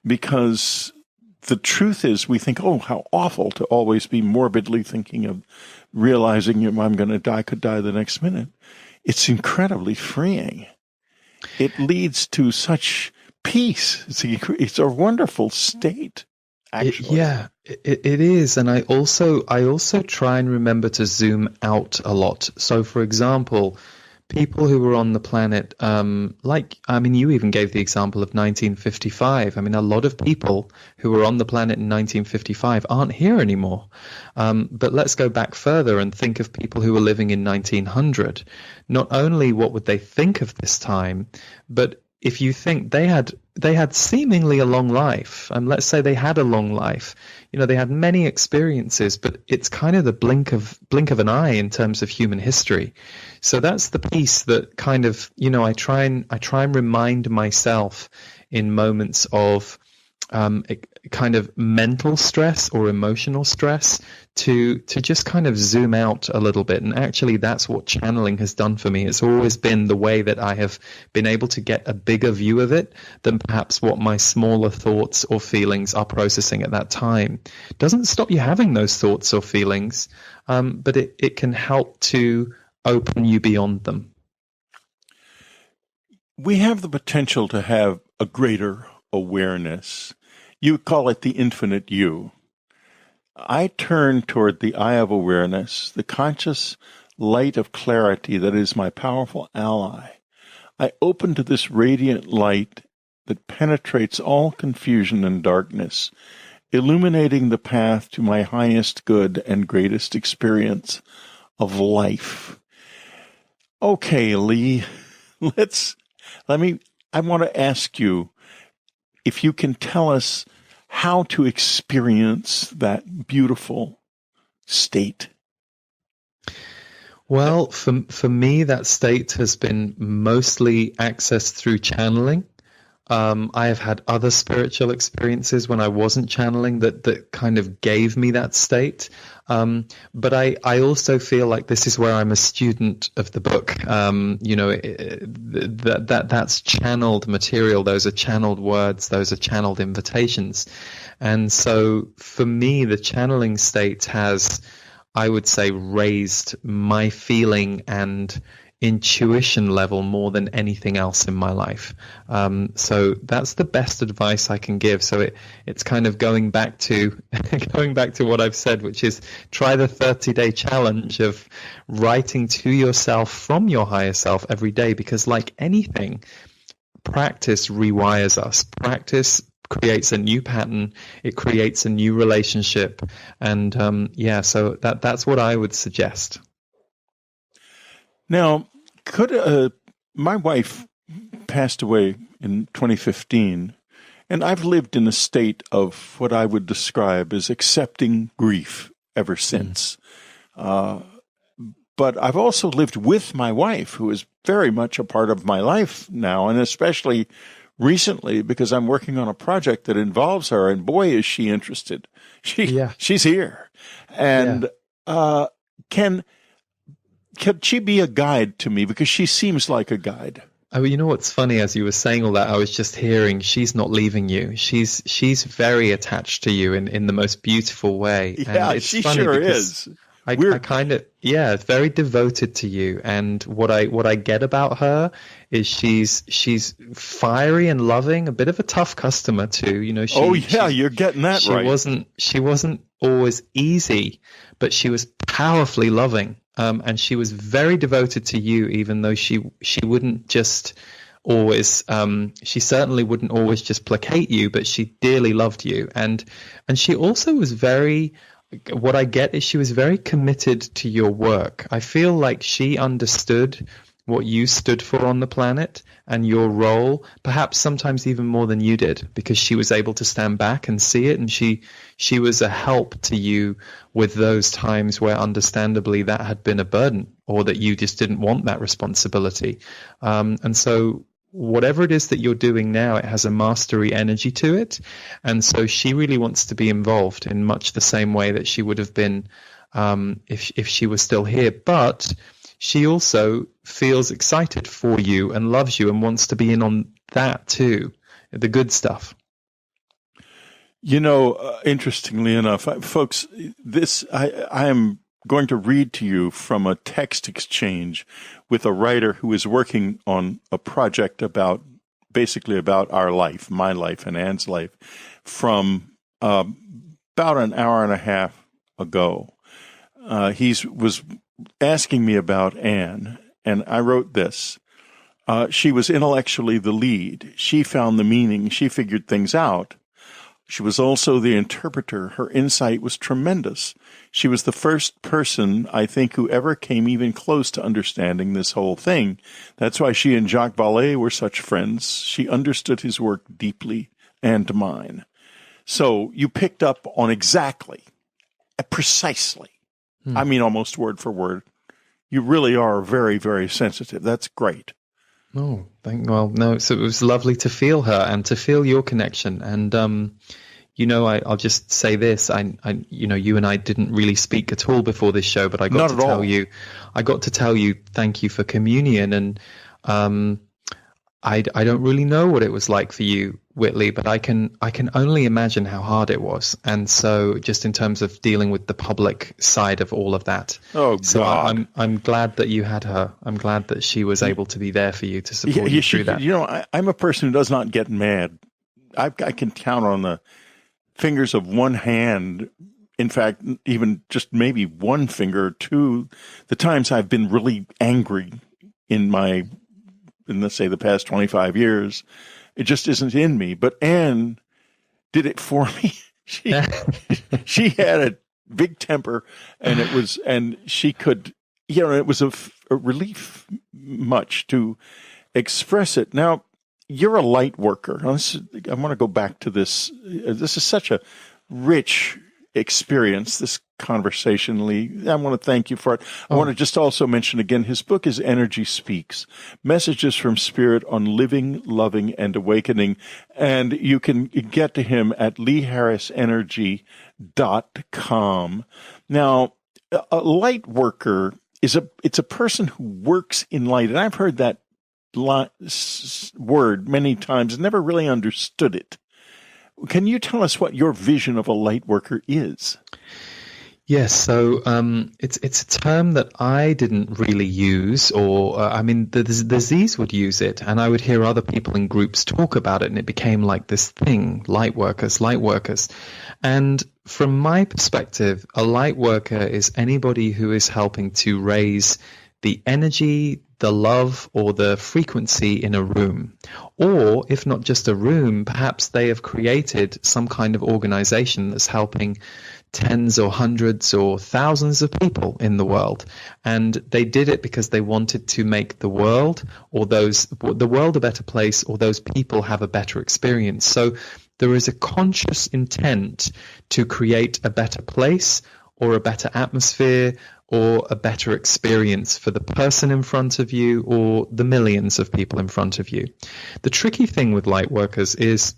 because the truth is we think, oh, how awful to always be morbidly thinking of realizing I'm going to die, could die the next minute. It's incredibly freeing. It leads to such peace. It's a wonderful state, actually. It is. And I also try and remember to zoom out a lot. So, for example, people who were on the planet, you even gave the example of 1955. A lot of people who were on the planet in 1955 aren't here anymore. But let's go back further and think of people who were living in 1900. Not only what would they think of this time, but if you think they had seemingly a long life, and let's say they had a long life, they had many experiences, but it's kind of the blink of an eye in terms of human history. So that's the piece that kind of, I try and remind myself in moments of kind of mental stress or emotional stress to just kind of zoom out a little bit. And actually, that's what channeling has done for me. It's always been the way that I have been able to get a bigger view of it than perhaps what my smaller thoughts or feelings are processing at that time. It doesn't stop you having those thoughts or feelings, but it can help to open you beyond them. We have the potential to have a greater awareness. You call it the infinite you. I turn toward the eye of awareness, the conscious light of clarity that is my powerful ally. I open to this radiant light that penetrates all confusion and darkness, illuminating the path to my highest good and greatest experience of life. Okay, Lee, I want to ask you if you can tell us how to experience that beautiful state. Well, for me, that state has been mostly accessed through channeling. I have had other spiritual experiences when I wasn't channeling that kind of gave me that state. But I also feel like this is where I'm a student of the book. That's channeled material. Those are channeled words. Those are channeled invitations. And so for me, the channeling state has, I would say, raised my feeling and intuition level more than anything else in my life. So that's the best advice I can give. So it's kind of going back to what I've said, which is try the 30-day challenge of writing to yourself from your higher self every day, because like anything, practice rewires us. Practice creates a new pattern. It creates a new relationship. And so that's what I would suggest. Now, my wife passed away in 2015, and I've lived in a state of what I would describe as accepting grief ever since. But I've also lived with my wife, who is very much a part of my life now, and especially recently because I'm working on a project that involves her, and boy, is she interested. She's here. And Could she be a guide to me? Because she seems like a guide. Oh, you know what's funny? As you were saying all that, I was just hearing she's not leaving you. She's very attached to you in the most beautiful way. Yeah, and it's she funny sure is. I kind of very devoted to you. And what I get about her is she's fiery and loving, a bit of a tough customer too. You're getting that right. She wasn't always easy, but she was powerfully loving. And she was very devoted to you, even though she wouldn't just always, she certainly wouldn't always just placate you, but she dearly loved you. And she also was what I get is she was very committed to your work. I feel like she understood what you stood for on the planet and your role, perhaps sometimes even more than you did, because she was able to stand back and see it. And she was a help to you with those times where understandably that had been a burden, or that you just didn't want that responsibility. And so whatever it is that you're doing now, it has a mastery energy to it. And so she really wants to be involved in much the same way that she would have been if she was still here. But she also feels excited for you and loves you and wants to be in on that too, the good stuff. Interestingly enough, folks, I am going to read to you from a text exchange with a writer who is working on a project about our life, my life and Anne's life, from about an hour and a half ago. He was asking me about Anne, and I wrote this. She was intellectually the lead. She found the meaning. She figured things out. She was also the interpreter. Her insight was tremendous. She was the first person, I think, who ever came even close to understanding this whole thing. That's why she and Jacques Vallée were such friends. She understood his work deeply, and mine. So you picked up on exactly, precisely, I mean almost word for word. You really are very, very sensitive. That's great. Oh, well, no, so it was lovely to feel her and to feel your connection. And, I'll just say this. You and I didn't really speak at all before this show, but I got to tell you, thank you for communion. And, I don't really know what it was like for you, Whitley, but I can only imagine how hard it was. And so just in terms of dealing with the public side of all of that. Oh, so God. I'm glad that you had her. I'm glad that she was able to be there for you to support you through that. I'm a person who does not get mad. I can count on the fingers of one hand. In fact, even just maybe one finger or two, the times I've been really angry in let's say the past 25 years. It just isn't in me. But Anne did it for me. She had a big temper, and she could, it was a relief much to express it. Now, you're a light worker. I want to go back to this. This is such a rich experience, this conversation, Lee. I want to thank you for it. I want to just also mention again, his book is Energy Speaks, Messages from Spirit on Living, Loving, and Awakening. And you can get to him at leeharrisenergy.com. Now, a light worker it's a person who works in light. And I've heard that word many times, never really understood it. Can you tell us what your vision of a light worker is? Yes, so it's a term that I didn't really use, or the disease would use it, and I would hear other people in groups talk about it, and it became like this thing, light workers. And from my perspective, a light worker is anybody who is helping to raise the energy, the love, or the frequency in a room. Or if not just a room, perhaps they have created some kind of organization that's helping tens or hundreds or thousands of people in the world. And they did it because they wanted to make the world a better place, or those people have a better experience. So there is a conscious intent to create a better place, or a better atmosphere, or a better experience for the person in front of you or the millions of people in front of you. The tricky thing with light workers is,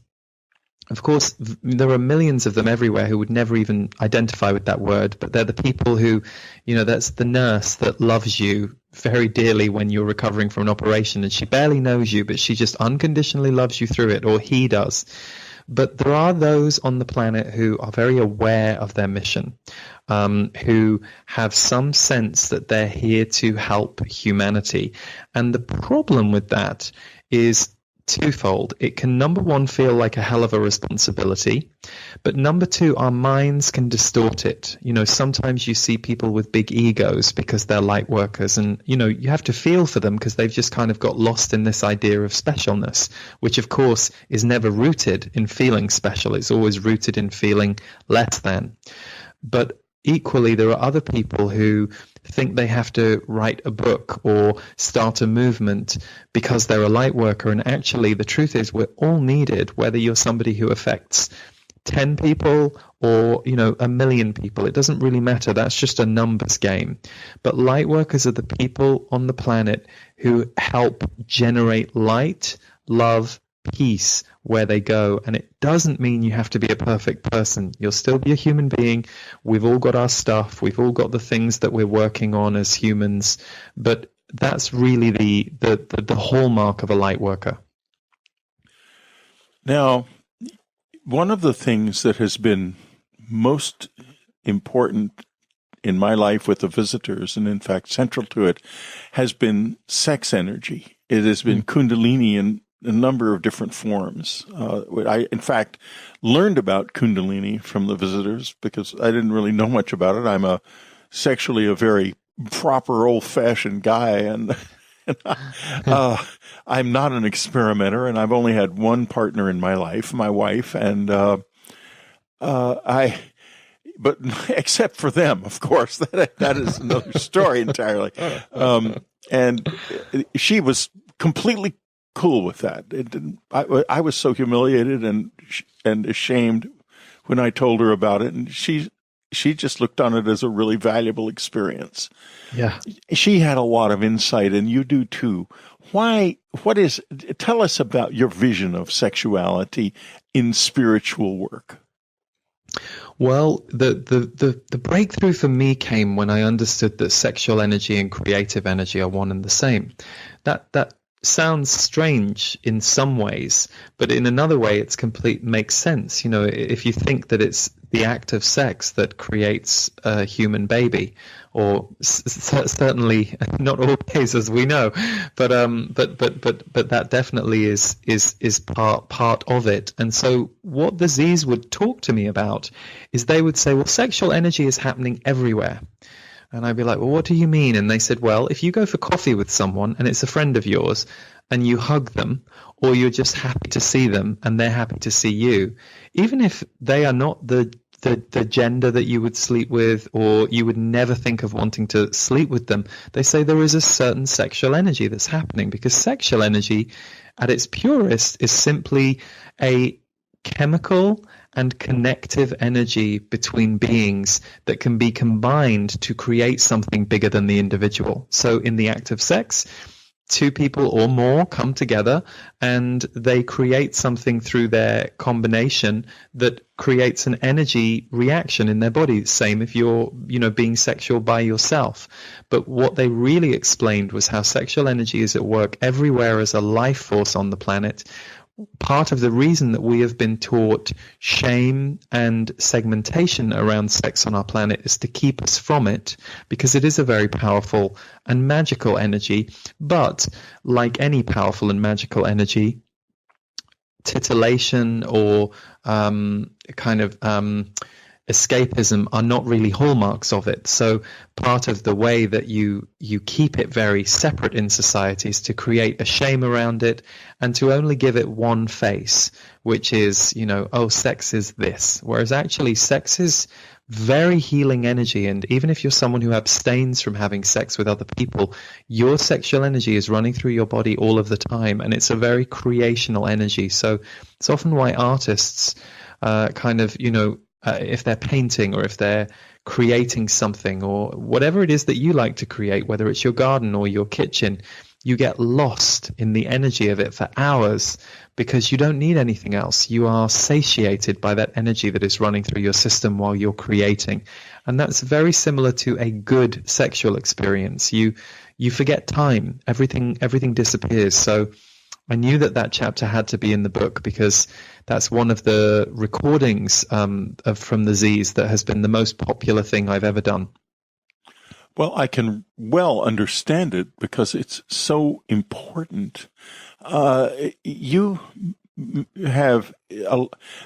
of course, there are millions of them everywhere who would never even identify with that word, but they're the people who, that's the nurse that loves you very dearly when you're recovering from an operation, and she barely knows you, but she just unconditionally loves you through it, or he does. But there are those on the planet who are very aware of their mission, who have some sense that they're here to help humanity. And the problem with that is twofold. It can, number one, feel like a hell of a responsibility, but number two, our minds can distort it. Sometimes you see people with big egos because they're light workers, and you have to feel for them because they've just kind of got lost in this idea of specialness, which of course is never rooted in feeling special. It's always rooted in feeling less than. But equally, there are other people who think they have to write a book or start a movement because they're a light worker. And actually, the truth is we're all needed, whether you're somebody who affects 10 people or, 1 million people. It doesn't really matter. That's just a numbers game. But light workers are the people on the planet who help generate light, love, peace where they go. And it doesn't mean you have to be a perfect person. You'll still be a human being. We've all got our stuff. We've all got the things that we're working on as humans. But that's really the hallmark of a light worker. Now, one of the things that has been most important in my life with the visitors, and in fact central to it, has been sex energy. It has been Kundalini in a number of different forms. I, in fact, learned about Kundalini from the visitors because I didn't really know much about it. I'm sexually a very proper, old-fashioned guy, and I'm not an experimenter, and I've only had one partner in my life, my wife, and but except for them, of course, that is another story entirely. And she was completely cool with that. It didn't. I was so humiliated and ashamed when I told her about it, and she she just looked on it as a really valuable experience. Yeah. She had a lot of insight, and you do too. Tell us about your vision of sexuality in spiritual work. Well, the breakthrough for me came when I understood that sexual energy and creative energy are one and the same. That sounds strange in some ways, but in another way, makes sense. You know, if you think that it's the act of sex that creates a human baby, or certainly not always, as we know, but that definitely is part of it. And so what the Z's would talk to me about is they would say, well, sexual energy is happening everywhere. And I'd be like, well, what do you mean? And they said, well, if you go for coffee with someone and it's a friend of yours and you hug them, or you're just happy to see them and they're happy to see you, even if they are not the gender that you would sleep with, or you would never think of wanting to sleep with them, they say there is a certain sexual energy that's happening, because sexual energy at its purest is simply a chemical and connective energy between beings that can be combined to create something bigger than the individual. So in the act of sex, two people or more come together and they create something through their combination that creates an energy reaction in their body. Same if you're, being sexual by yourself. But what they really explained was how sexual energy is at work everywhere as a life force on the planet. Part of the reason that we have been taught shame and segmentation around sex on our planet is to keep us from it, because it is a very powerful and magical energy. But like any powerful powerful energy, titillation or escapism are not really hallmarks of it. So part of the way that you keep it very separate in society is to create a shame around it and to only give it one face, which is, sex is this. Whereas actually sex is very healing energy. And even if you're someone who abstains from having sex with other people, your sexual energy is running through your body all of the time. And it's a very creational energy. So it's often why artists if they're painting or if they're creating something or whatever it is that you like to create, whether it's your garden or your kitchen, you get lost in the energy of it for hours because you don't need anything else. You are satiated by that energy that is running through your system while you're creating. And that's very similar to a good sexual experience. You forget time. Everything disappears. So I knew that chapter had to be in the book because that's one of the recordings from the Z's that has been the most popular thing I've ever done. Well, I can well understand it because it's so important. You have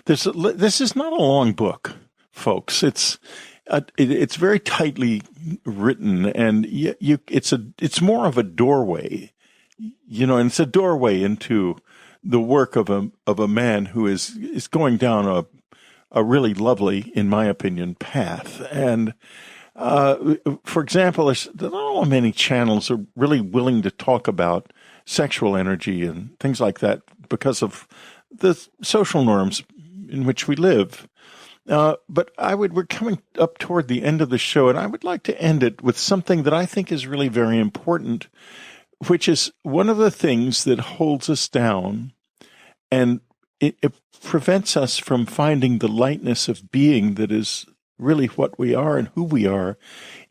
this is not a long book, folks. It's very tightly written, and it's more of a doorway. And it's a doorway into the work of a man who is going down a really lovely, in my opinion, path. And for example, there's not many channels are really willing to talk about sexual energy and things like that because of the social norms in which we live. But we're coming up toward the end of the show, and I would like to end it with something that I think is really very important, which is one of the things that holds us down and it prevents us from finding the lightness of being that is really what we are and who we are,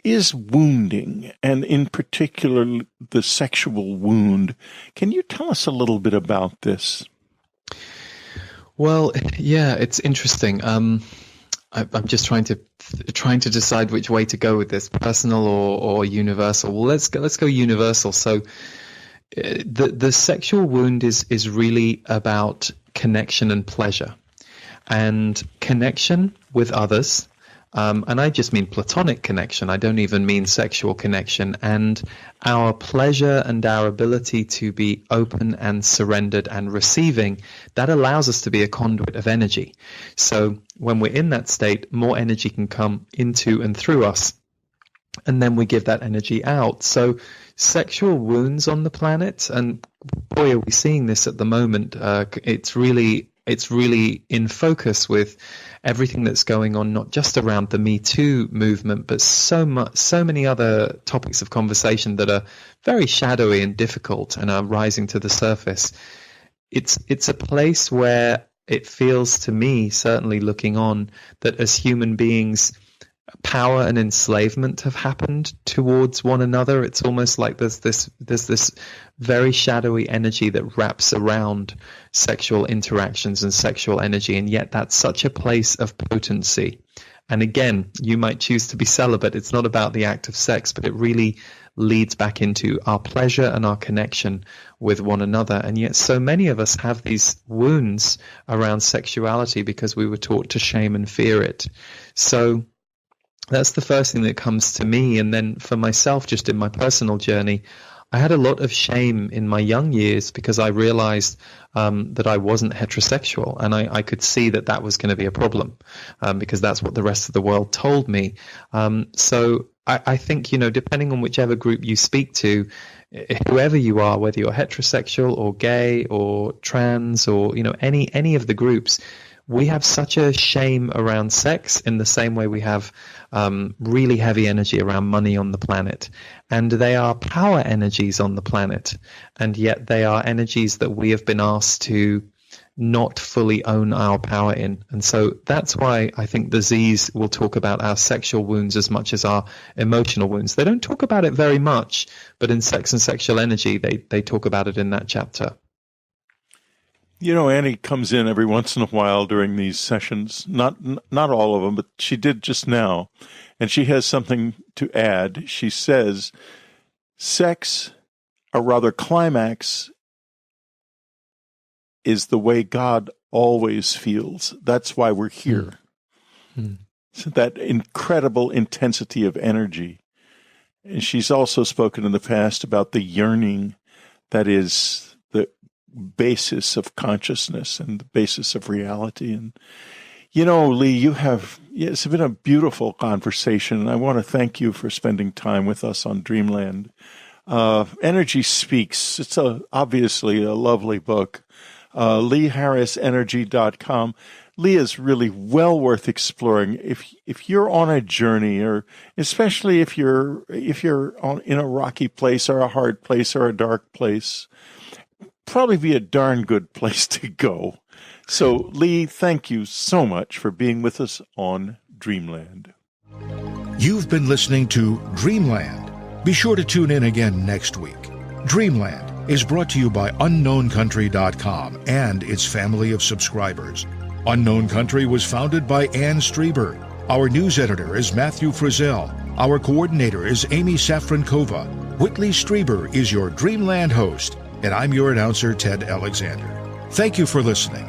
is wounding, and in particular, the sexual wound. Can you tell us a little bit about this? Well, yeah, it's interesting. I'm just trying to decide which way to go with this, personal or universal. Well, let's go universal. So the sexual wound is really about connection and pleasure, and connection with others. And I just mean platonic connection. I don't even mean sexual connection. And our pleasure and our ability to be open and surrendered and receiving, that allows us to be a conduit of energy. So when we're in that state, more energy can come into and through us. And then we give that energy out. So sexual wounds on the planet, and boy, are we seeing this at the moment. It's really it's really in focus with everything that's going on, not just around the Me Too movement, but so many other topics of conversation that are very shadowy and difficult and are rising to the surface. It's a place where it feels to me, certainly looking on, that as human beings, power and enslavement have happened towards one another. It's almost like there's this very shadowy energy that wraps around sexual interactions and sexual energy, and yet that's such a place of potency. And again, you might choose to be celibate. It's not about the act of sex, but it really leads back into our pleasure and our connection with one another. And yet so many of us have these wounds around sexuality because we were taught to shame and fear it. So that's the first thing that comes to me. And then for myself, just in my personal journey, I had a lot of shame in my young years because I realized that I wasn't heterosexual, and I could see that that was going to be a problem because that's what the rest of the world told me. So I think, depending on whichever group you speak to, whoever you are, whether you're heterosexual or gay or trans or, any of the groups, we have such a shame around sex in the same way we have really heavy energy around money on the planet. And they are power energies on the planet. And yet they are energies that we have been asked to not fully own our power in. And so that's why I think the Z's will talk about our sexual wounds as much as our emotional wounds. They don't talk about it very much, but in Sex and Sexual Energy, they talk about it in that chapter. Annie comes in every once in a while during these sessions, not all of them, but she did just now, and she has something to add. She says, sex, or rather climax, is the way God always feels. That's why we're here. So that incredible intensity of energy. And she's also spoken in the past about the yearning that is the basis of consciousness and the basis of reality. And, Lee, it's been a beautiful conversation, and I want to thank you for spending time with us on Dreamland. Energy Speaks. It's obviously a lovely book. LeeHarrisEnergy.com. Lee is really well worth exploring if you're on a journey, or especially if you're in a rocky place or a hard place or a dark place. Probably be a darn good place to go. So, Lee, thank you so much for being with us on Dreamland. You've been listening to Dreamland. Be sure to tune in again next week. Dreamland is brought to you by UnknownCountry.com and its family of subscribers. Unknown Country was founded by Ann Strieber. Our news editor is Matthew Frizzell. Our coordinator is Amy Safrankova. Whitley Strieber is your Dreamland host, and I'm your announcer, Ted Alexander. Thank you for listening.